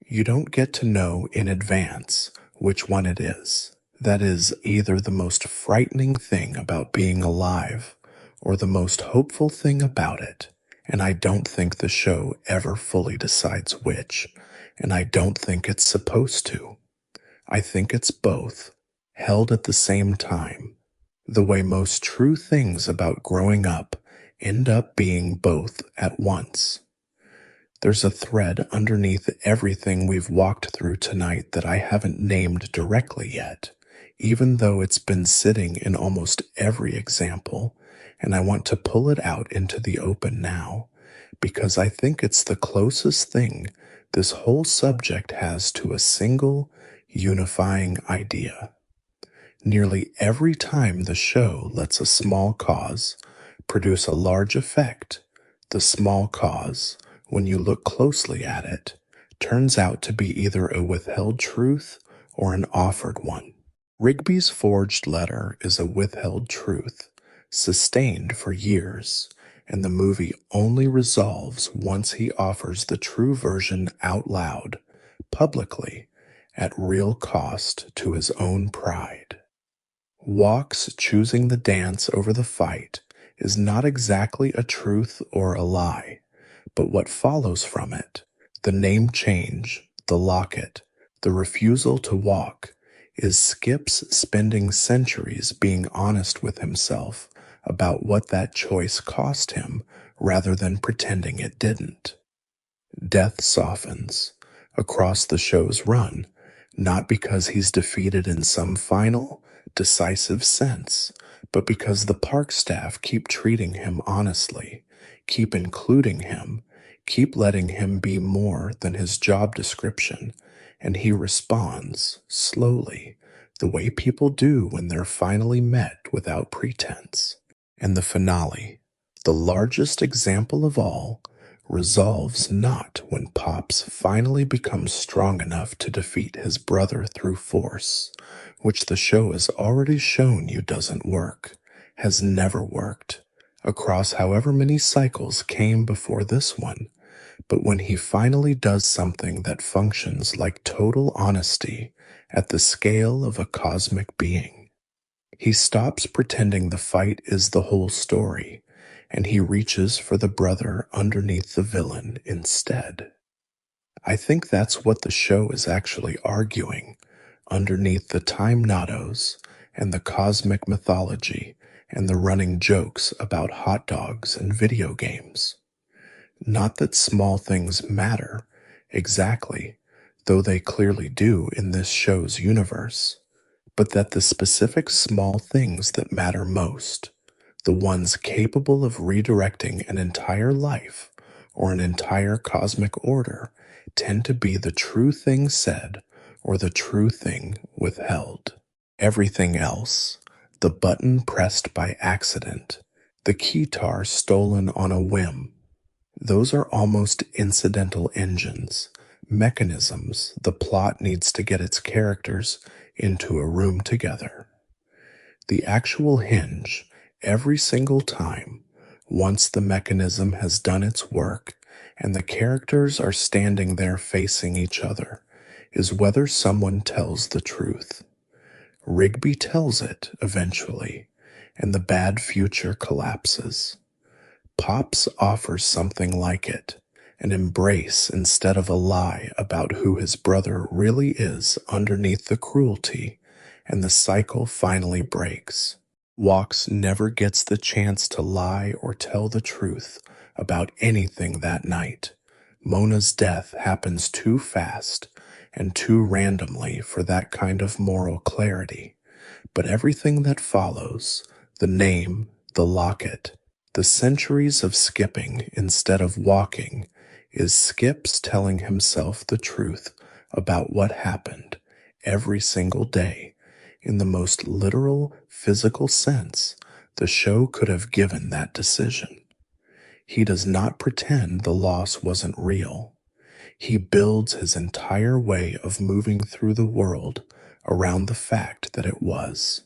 You don't get to know in advance which one it is. That is either the most frightening thing about being alive or the most hopeful thing about it, and I don't think the show ever fully decides which, and I don't think it's supposed to. I think it's both, held at the same time, the way most true things about growing up end up being both at once. There's a thread underneath everything we've walked through tonight that I haven't named directly yet, even though it's been sitting in almost every example, and I want to pull it out into the open now, because I think it's the closest thing this whole subject has to a single, unifying idea. Nearly every time the show lets a small cause produce a large effect, the small cause, when you look closely at it, turns out to be either a withheld truth or an offered one. Rigby's forged letter is a withheld truth, sustained for years, and the movie only resolves once he offers the true version out loud, publicly, at real cost to his own pride. Walk's choosing the dance over the fight is not exactly a truth or a lie, but what follows from it, the name change, the locket, the refusal to walk, is Skip's spending centuries being honest with himself about what that choice cost him rather than pretending it didn't. Death softens across the show's run, not because he's defeated in some final, decisive sense, but because the park staff keep treating him honestly, Keep including him. Keep letting him be more than his job description. And he responds, slowly, the way people do when they're finally met without pretense. And the finale, the largest example of all, resolves not when Pops finally becomes strong enough to defeat his brother through force, which the show has already shown you doesn't work, has never worked, across however many cycles came before this one. But when he finally does something that functions like total honesty at the scale of a cosmic being, he stops pretending the fight is the whole story, and he reaches for the brother underneath the villain instead. I think that's what the show is actually arguing underneath the time nados and the cosmic mythology and the running jokes about hot dogs and video games. Not that small things matter, exactly, though they clearly do in this show's universe, but that the specific small things that matter most, the ones capable of redirecting an entire life or an entire cosmic order, tend to be the true thing said or the true thing withheld. Everything else, the button pressed by accident, the keytar stolen on a whim, those are almost incidental engines, mechanisms the plot needs to get its characters into a room together. The actual hinge, every single time, once the mechanism has done its work and the characters are standing there facing each other, is whether someone tells the truth. Rigby tells it eventually, and the bad future collapses. Pops offers something like it, an embrace instead of a lie about who his brother really is underneath the cruelty, and the cycle finally breaks. Walks never gets the chance to lie or tell the truth about anything that night. Mona's death happens too fast and too randomly for that kind of moral clarity. But everything that follows, the name, the locket, the centuries of skipping instead of walking, is Skips telling himself the truth about what happened every single day. In the most literal, physical sense, the show could have given that decision. He does not pretend the loss wasn't real. He builds his entire way of moving through the world around the fact that it was.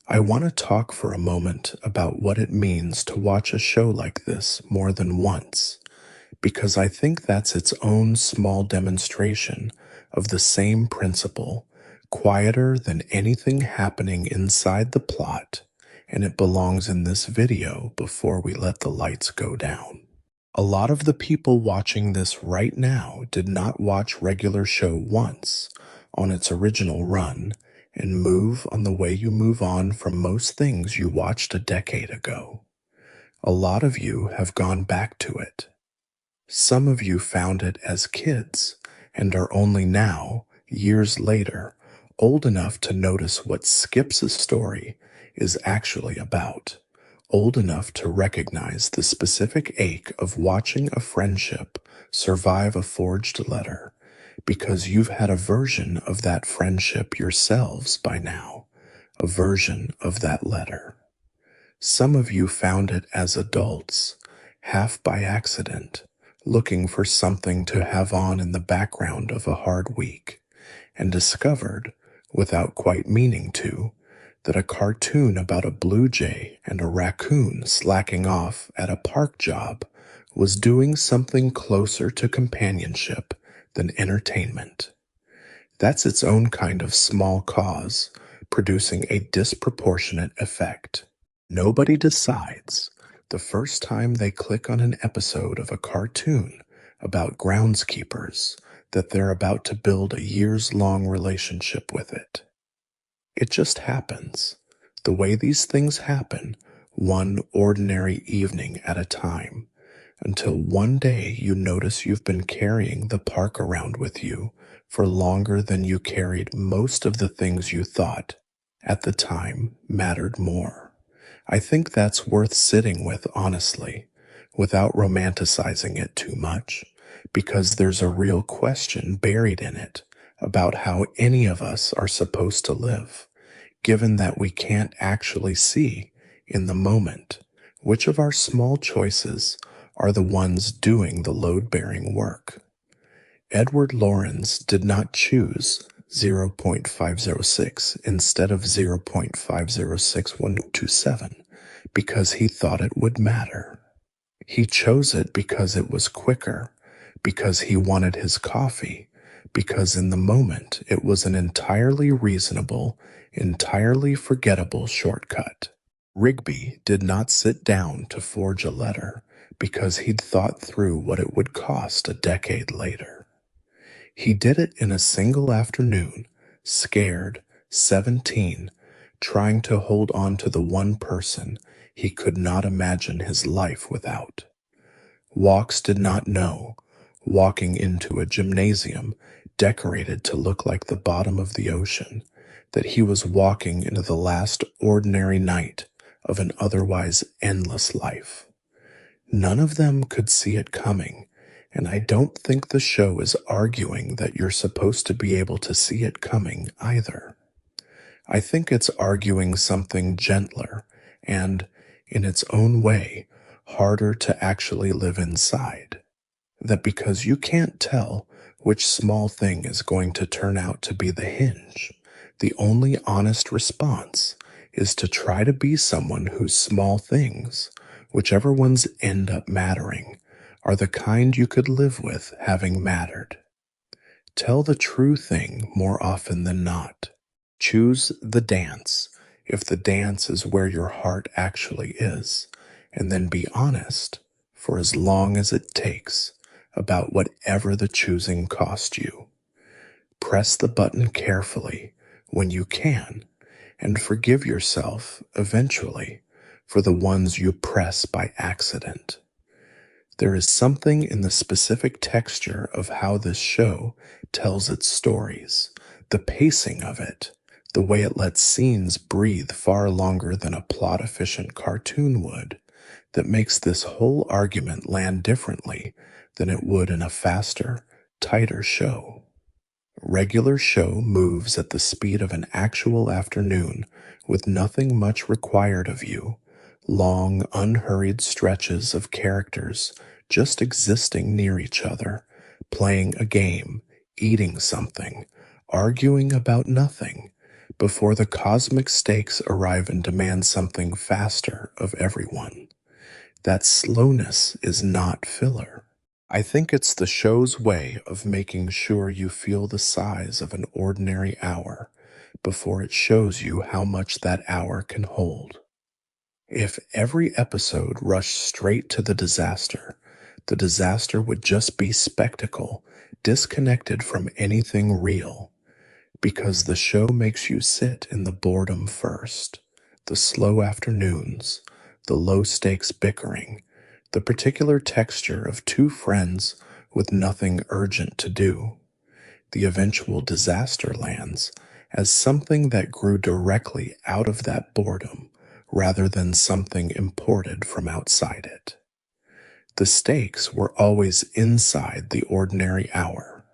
I want to talk for a moment about what it means to watch a show like this more than once, because I think that's its own small demonstration of the same principle, quieter than anything happening inside the plot, and it belongs in this video before we let the lights go down. A lot of the people watching this right now did not watch regular show once on its original run and move on the way you move on from most things you watched a decade ago. A lot of you have gone back to it. Some of you found it as kids and are only now, years later, old enough to notice what Skips' story is actually about, old enough to recognize the specific ache of watching a friendship survive a forged letter, because you've had a version of that friendship yourselves by now, a version of that letter. Some of you found it as adults, half by accident, looking for something to have on in the background of a hard week, and discovered, without quite meaning to, that a cartoon about a blue jay and a raccoon slacking off at a park job was doing something closer to companionship than entertainment. That's its own kind of small cause, producing a disproportionate effect. Nobody decides, the first time they click on an episode of a cartoon about groundskeepers, that they're about to build a years-long relationship with it. It just happens, the way these things happen, one ordinary evening at a time, until one day you notice you've been carrying the park around with you for longer than you carried most of the things you thought, at the time, mattered more. I think that's worth sitting with honestly, without romanticizing it too much, because there's a real question buried in it about how any of us are supposed to live, given that we can't actually see in the moment which of our small choices are the ones doing the load-bearing work. Edward Lorenz did not choose 0.506 instead of 0.506127 because he thought it would matter. He chose it because it was quicker, because he wanted his coffee, because in the moment it was an entirely reasonable, entirely forgettable shortcut. Rigby did not sit down to forge a letter because he'd thought through what it would cost a decade later. He did it in a single afternoon, scared, 17, trying to hold on to the one person he could not imagine his life without. Walks did not know, walking into a gymnasium decorated to look like the bottom of the ocean, that he was walking into the last ordinary night of an otherwise endless life. None of them could see it coming, and I don't think the show is arguing that you're supposed to be able to see it coming either. I think it's arguing something gentler and, in its own way, harder to actually live inside. That because you can't tell which small thing is going to turn out to be the hinge, the only honest response is to try to be someone whose small things, whichever ones end up mattering, are the kind you could live with having mattered. Tell the true thing more often than not. Choose the dance, if the dance is where your heart actually is, and then be honest, for as long as it takes, about whatever the choosing cost you. Press the button carefully when you can, and forgive yourself eventually for the ones you press by accident. There is something in the specific texture of how this show tells its stories, the pacing of it, the way it lets scenes breathe far longer than a plot-efficient cartoon would, that makes this whole argument land differently than it would in a faster, tighter show. Regular show moves at the speed of an actual afternoon with nothing much required of you, long, unhurried stretches of characters just existing near each other, playing a game, eating something, arguing about nothing, before the cosmic stakes arrive and demand something faster of everyone. That slowness is not filler. I think it's the show's way of making sure you feel the size of an ordinary hour before it shows you how much that hour can hold. If every episode rushed straight to the disaster would just be spectacle, disconnected from anything real, because the show makes you sit in the boredom first, the slow afternoons, the low-stakes bickering, the particular texture of two friends with nothing urgent to do. The eventual disaster lands as something that grew directly out of that boredom rather than something imported from outside it. The stakes were always inside the ordinary hour.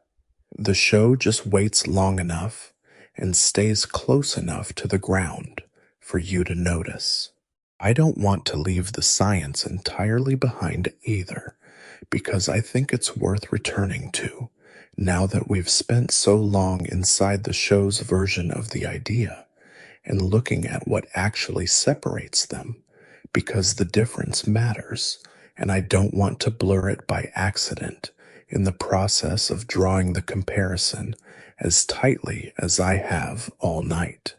The show just waits long enough and stays close enough to the ground for you to notice. I don't want to leave the science entirely behind either, because I think it's worth returning to, now that we've spent so long inside the show's version of the idea, and looking at what actually separates them, because the difference matters, and I don't want to blur it by accident in the process of drawing the comparison as tightly as I have all night.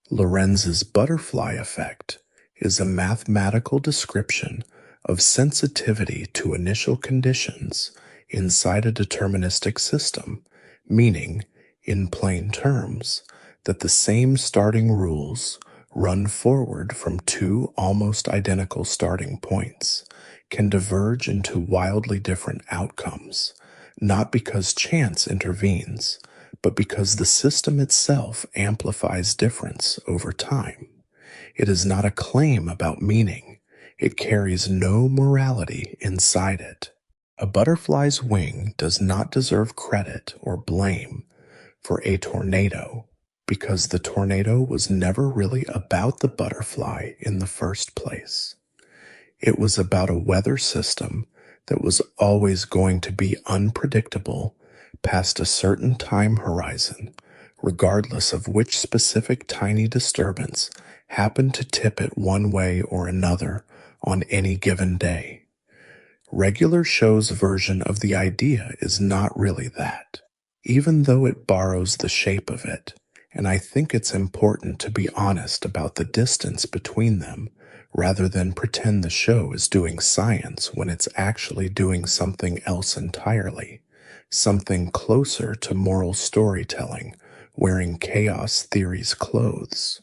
Lorenz's butterfly effect is a mathematical description of sensitivity to initial conditions inside a deterministic system, meaning, in plain terms, that the same starting rules run forward from two almost identical starting points can diverge into wildly different outcomes, not because chance intervenes, but because the system itself amplifies difference over time. It is not a claim about meaning. It carries no morality inside it. A butterfly's wing does not deserve credit or blame for a tornado because the tornado was never really about the butterfly in the first place. It was about a weather system that was always going to be unpredictable past a certain time horizon, regardless of which specific tiny disturbance happened to tip it one way or another on any given day. Regular Show's version of the idea is not really that, even though it borrows the shape of it, and I think it's important to be honest about the distance between them rather than pretend the show is doing science when it's actually doing something else entirely, something closer to moral storytelling, wearing chaos theory's clothes.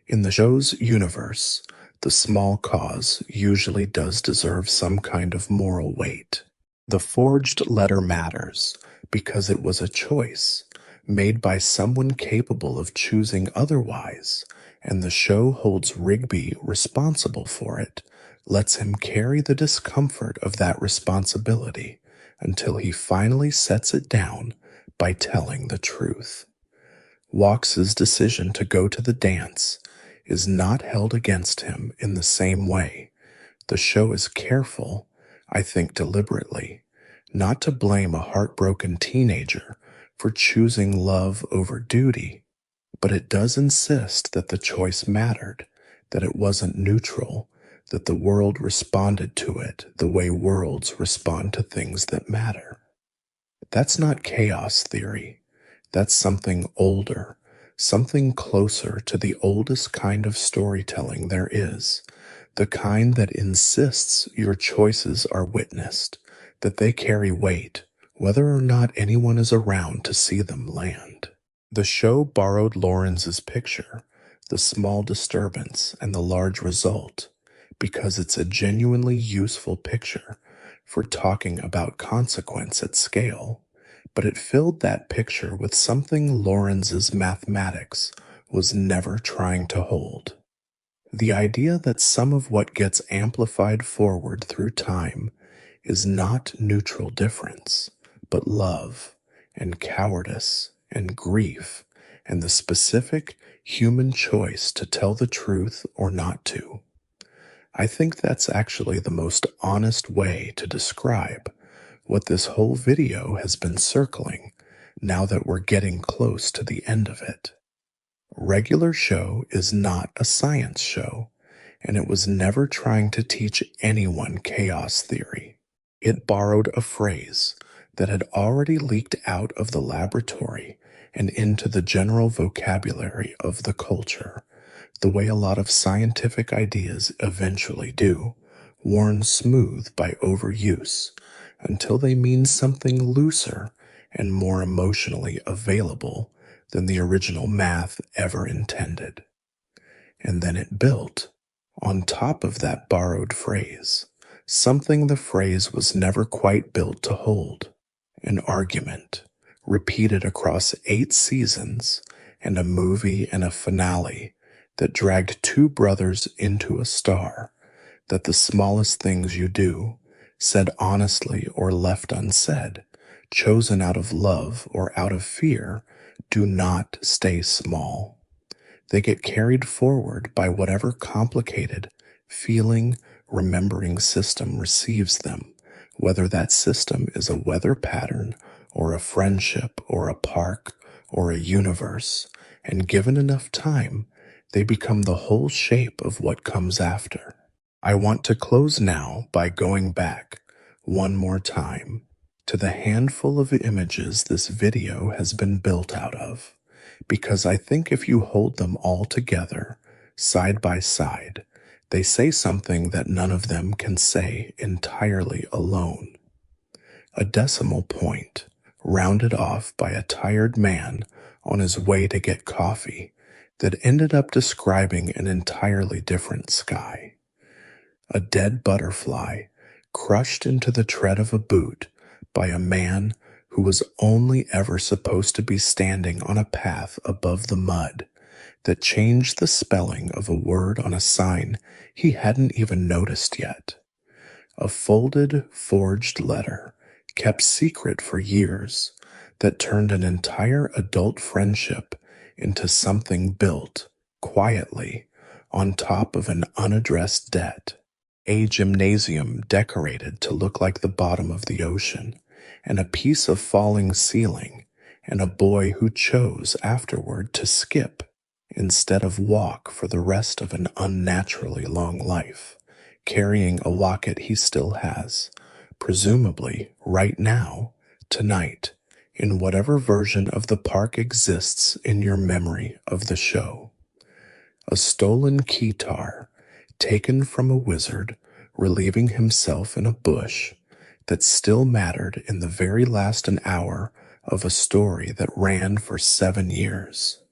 In the show's universe, the small cause usually does deserve some kind of moral weight. The forged letter matters because it was a choice made by someone capable of choosing otherwise, and the show holds Rigby responsible for it, lets him carry the discomfort of that responsibility until he finally sets it down by telling the truth. Wachs's decision to go to the dance is not held against him in the same way. The show is careful, I think deliberately, not to blame a heartbroken teenager for choosing love over duty, but it does insist that the choice mattered, that it wasn't neutral, that the world responded to it the way worlds respond to things that matter. That's not chaos theory. That's something older, something closer to the oldest kind of storytelling there is, the kind that insists your choices are witnessed, that they carry weight, whether or not anyone is around to see them land. The show borrowed Lawrence's picture, the small disturbance and the large result, because it's a genuinely useful picture for talking about consequence at scale, but it filled that picture with something Lawrence's mathematics was never trying to hold. The idea that some of what gets amplified forward through time is not neutral difference, but love and cowardice and grief and the specific human choice to tell the truth or not to. I think that's actually the most honest way to describe what this whole video has been circling now that we're getting close to the end of it. Regular Show is not a science show, and it was never trying to teach anyone chaos theory. It borrowed a phrase that had already leaked out of the laboratory and into the general vocabulary of the culture, the way a lot of scientific ideas eventually do, worn smooth by overuse, until they mean something looser and more emotionally available than the original math ever intended. And then it built, on top of that borrowed phrase, something the phrase was never quite built to hold, an argument, repeated across 8 seasons and a movie and a finale that dragged 2 brothers into a star, that the smallest things you do, said honestly or left unsaid, chosen out of love or out of fear, do not stay small. They get carried forward by whatever complicated, feeling, remembering system receives them, whether that system is a weather pattern or a friendship or a park or a universe, and given enough time, they become the whole shape of what comes after. I want to close now by going back, one more time, to the handful of images this video has been built out of, because I think if you hold them all together, side by side, they say something that none of them can say entirely alone. A decimal point, rounded off by a tired man on his way to get coffee, that ended up describing an entirely different sky. A dead butterfly crushed into the tread of a boot by a man who was only ever supposed to be standing on a path above the mud that changed the spelling of a word on a sign he hadn't even noticed yet. A folded, forged letter kept secret for years that turned an entire adult friendship into something built quietly on top of an unaddressed debt. A gymnasium decorated to look like the bottom of the ocean, and a piece of falling ceiling, and a boy who chose afterward to skip instead of walk for the rest of an unnaturally long life, carrying a locket he still has, presumably right now, tonight, in whatever version of the park exists in your memory of the show. A stolen keytar, taken from a wizard relieving himself in a bush, that still mattered in the very last an hour of a story that ran for 7 years.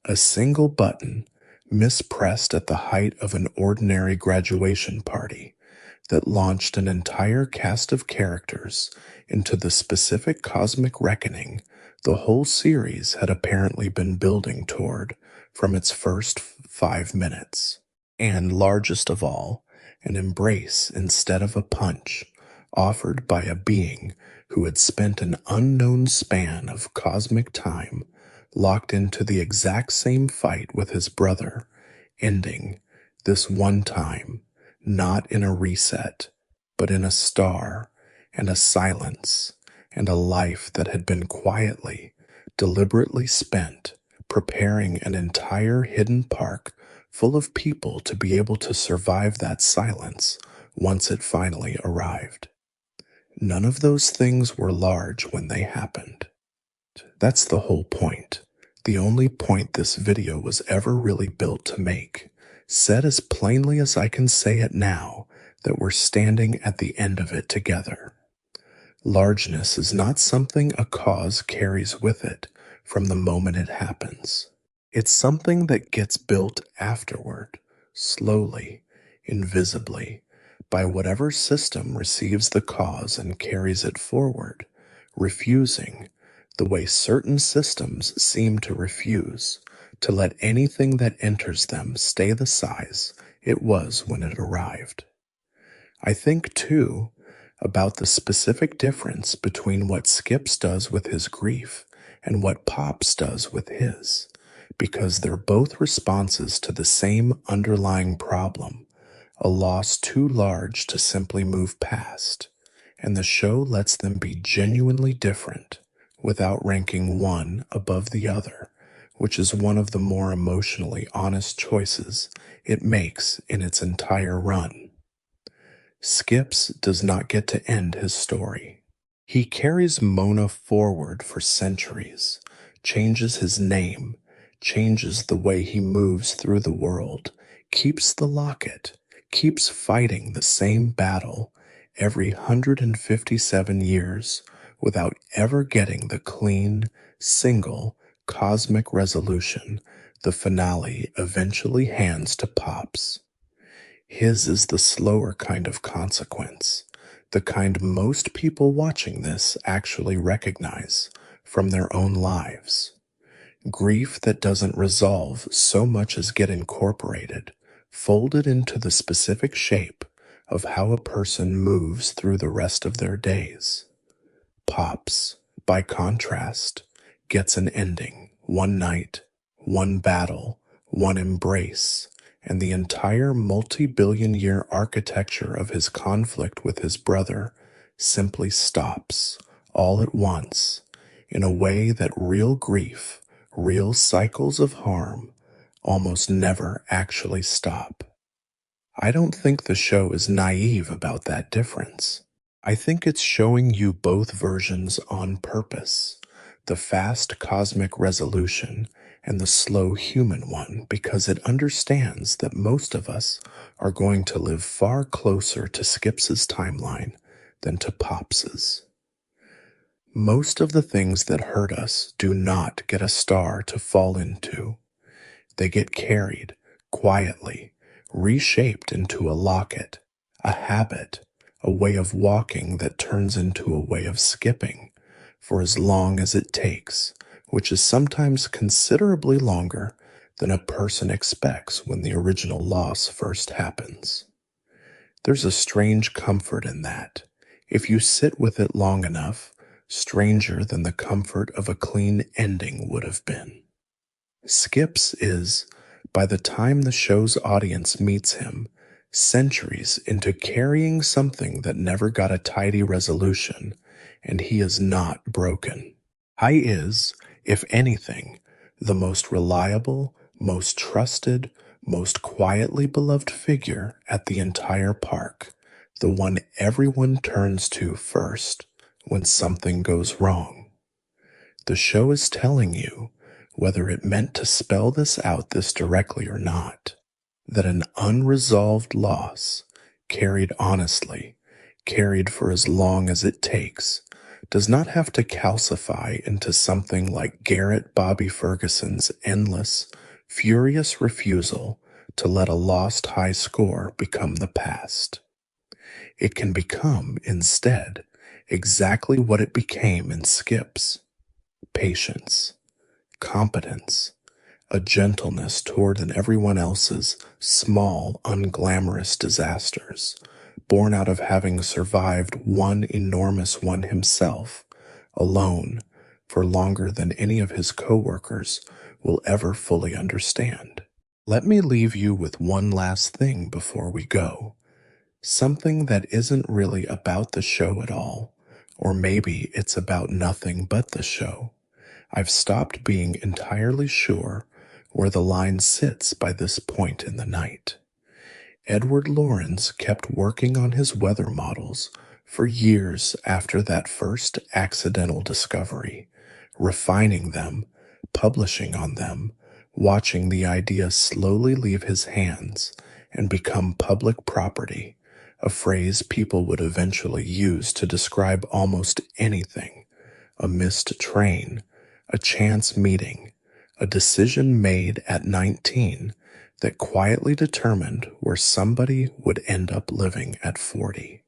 A single button mispressed at the height of an ordinary graduation party that launched an entire cast of characters into the specific cosmic reckoning the whole series had apparently been building toward from its first 5 minutes. And largest of all, an embrace instead of a punch, offered by a being who had spent an unknown span of cosmic time locked into the exact same fight with his brother, ending this one time, not in a reset, but in a star and a silence and a life that had been quietly, deliberately spent preparing an entire hidden park full of people to be able to survive that silence once it finally arrived. None of those things were large when they happened. That's the whole point. The only point this video was ever really built to make. Said as plainly as I can say it now, that we're standing at the end of it together. Largeness is not something a cause carries with it from the moment it happens. It's something that gets built afterward, slowly, invisibly, by whatever system receives the cause and carries it forward, refusing, the way certain systems seem to refuse, to let anything that enters them stay the size it was when it arrived. I think, too, about the specific difference between what Skips does with his grief and what Pops does with his, because they're both responses to the same underlying problem, a loss too large to simply move past, and the show lets them be genuinely different without ranking one above the other, which is one of the more emotionally honest choices it makes in its entire run. Skips does not get to end his story. He carries Mona forward for centuries, changes his name, changes the way he moves through the world, keeps the locket, keeps fighting the same battle every 157 years without ever getting the clean, single, cosmic resolution the finale eventually hands to Pops. His is the slower kind of consequence, the kind most people watching this actually recognize from their own lives. Grief that doesn't resolve so much as get incorporated, folded into the specific shape of how a person moves through the rest of their days. Pops, by contrast, gets an ending, one night, one battle, one embrace, and the entire multi-billion-year architecture of his conflict with his brother simply stops, all at once, in a way that real grief, real cycles of harm, almost never actually stop. I don't think the show is naive about that difference. I think it's showing you both versions on purpose, the fast cosmic resolution and the slow human one, because it understands that most of us are going to live far closer to Skips's timeline than to Pops's. Most of the things that hurt us do not get a star to fall into. They get carried, quietly, reshaped into a locket, a habit, a way of walking that turns into a way of skipping, for as long as it takes, which is sometimes considerably longer than a person expects when the original loss first happens. There's a strange comfort in that. If you sit with it long enough, stranger than the comfort of a clean ending would have been. Skips is, by the time the show's audience meets him, centuries into carrying something that never got a tidy resolution, and he is not broken. Hi is, if anything, the most reliable, most trusted, most quietly beloved figure at the entire park, the one everyone turns to first when something goes wrong. The show is telling you, whether it meant to spell this out this directly or not, that an unresolved loss, carried honestly, carried for as long as it takes, does not have to calcify into something like Garrett Bobby Ferguson's endless, furious refusal to let a lost high score become the past. It can become, instead, exactly what it became in Skips: patience, competence, a gentleness toward everyone else's small, unglamorous disasters, born out of having survived one enormous one himself, alone, for longer than any of his coworkers will ever fully understand. Let me leave you with one last thing before we go. Something that isn't really about the show at all, or maybe it's about nothing but the show. I've stopped being entirely sure where the line sits by this point in the night. Edward Lorenz kept working on his weather models for years after that first accidental discovery, refining them, publishing on them, watching the idea slowly leave his hands and become public property, a phrase people would eventually use to describe almost anything: a missed train, a chance meeting, a decision made at 19 that quietly determined where somebody would end up living at 40.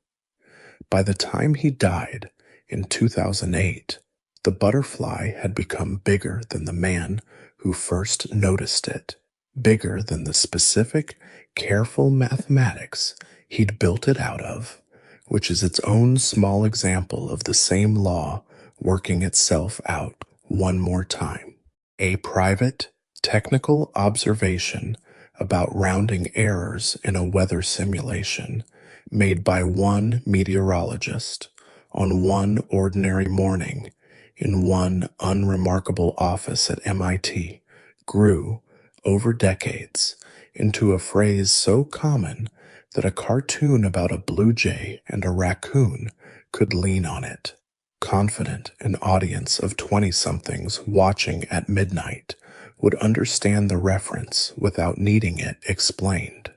By the time he died in 2008, the butterfly had become bigger than the man who first noticed it, bigger than the specific, careful mathematics he'd built it out of, which is its own small example of the same law working itself out one more time. A private, technical observation about rounding errors in a weather simulation made by one meteorologist on one ordinary morning in one unremarkable office at MIT grew, over decades, into a phrase so common that a cartoon about a blue jay and a raccoon could lean on it, confident an audience of 20-somethings watching at midnight would understand the reference without needing it explained.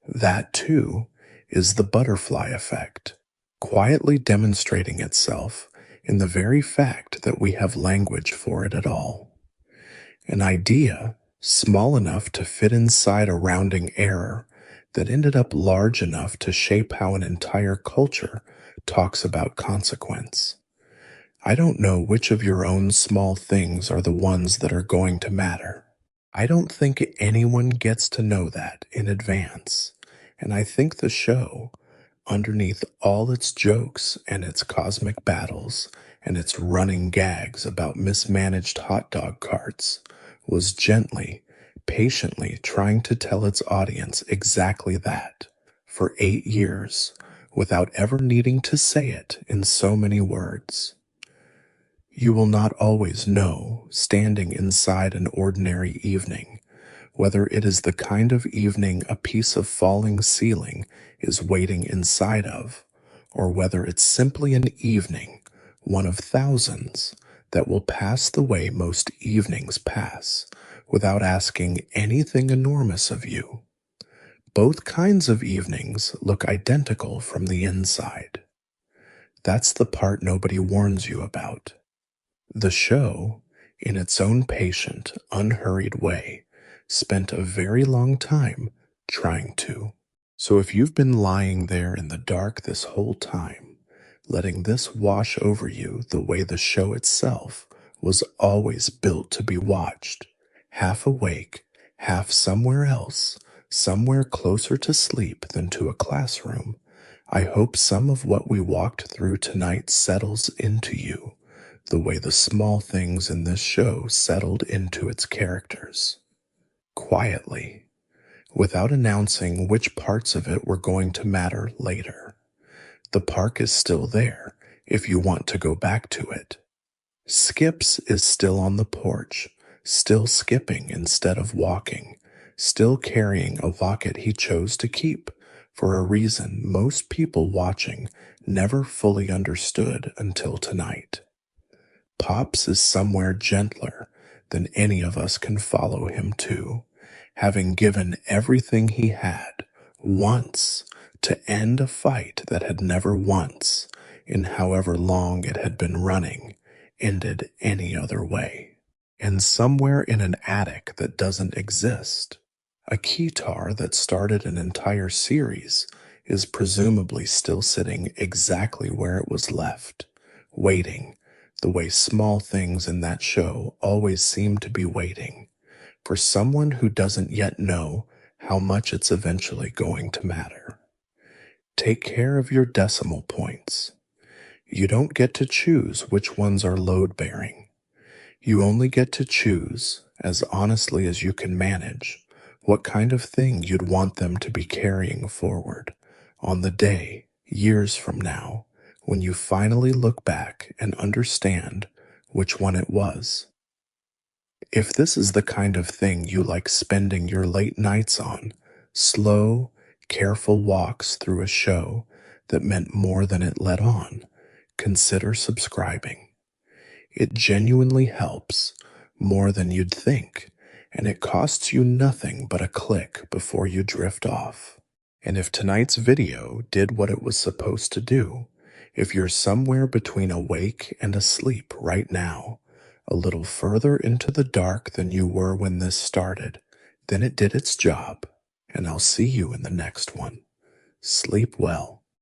That, too, is the butterfly effect, quietly demonstrating itself in the very fact that we have language for it at all. An idea small enough to fit inside a rounding error that ended up large enough to shape how an entire culture talks about consequence. I don't know which of your own small things are the ones that are going to matter. I don't think anyone gets to know that in advance, and I think the show, underneath all its jokes and its cosmic battles and its running gags about mismanaged hot dog carts, was gently, patiently trying to tell its audience exactly that, for 8 years, without ever needing to say it in so many words. You will not always know, standing inside an ordinary evening, whether it is the kind of evening a piece of falling ceiling is waiting inside of, or whether it's simply an evening, one of thousands, that will pass the way most evenings pass, without asking anything enormous of you. Both kinds of evenings look identical from the inside. That's the part nobody warns you about. The show, in its own patient, unhurried way, spent a very long time trying to. So if you've been lying there in the dark this whole time, letting this wash over you the way the show itself was always built to be watched, half awake, half somewhere else, somewhere closer to sleep than to a classroom. I hope some of what we walked through tonight settles into you, the way the small things in this show settled into its characters. Quietly, without announcing which parts of it were going to matter later. The park is still there if you want to go back to it. Skips is still on the porch, still skipping instead of walking, still carrying a locket he chose to keep for a reason most people watching never fully understood until tonight. Pops is somewhere gentler than any of us can follow him to, having given everything he had once to end a fight that had never once, in however long it had been running, ended any other way. And somewhere in an attic that doesn't exist, a keytar that started an entire series is presumably still sitting exactly where it was left, waiting, the way small things in that show always seem to be waiting, for someone who doesn't yet know how much it's eventually going to matter. Take care of your decimal points. You don't get to choose which ones are load-bearing. You only get to choose, as honestly as you can manage, what kind of thing you'd want them to be carrying forward on the day, years from now, when you finally look back and understand which one it was. If this is the kind of thing you like spending your late nights on, slow, careful walks through a show that meant more than it let on, consider subscribing. It genuinely helps, more than you'd think, and it costs you nothing but a click before you drift off. And if tonight's video did what it was supposed to do, if you're somewhere between awake and asleep right now, a little further into the dark than you were when this started, then it did its job, and I'll see you in the next one. Sleep well.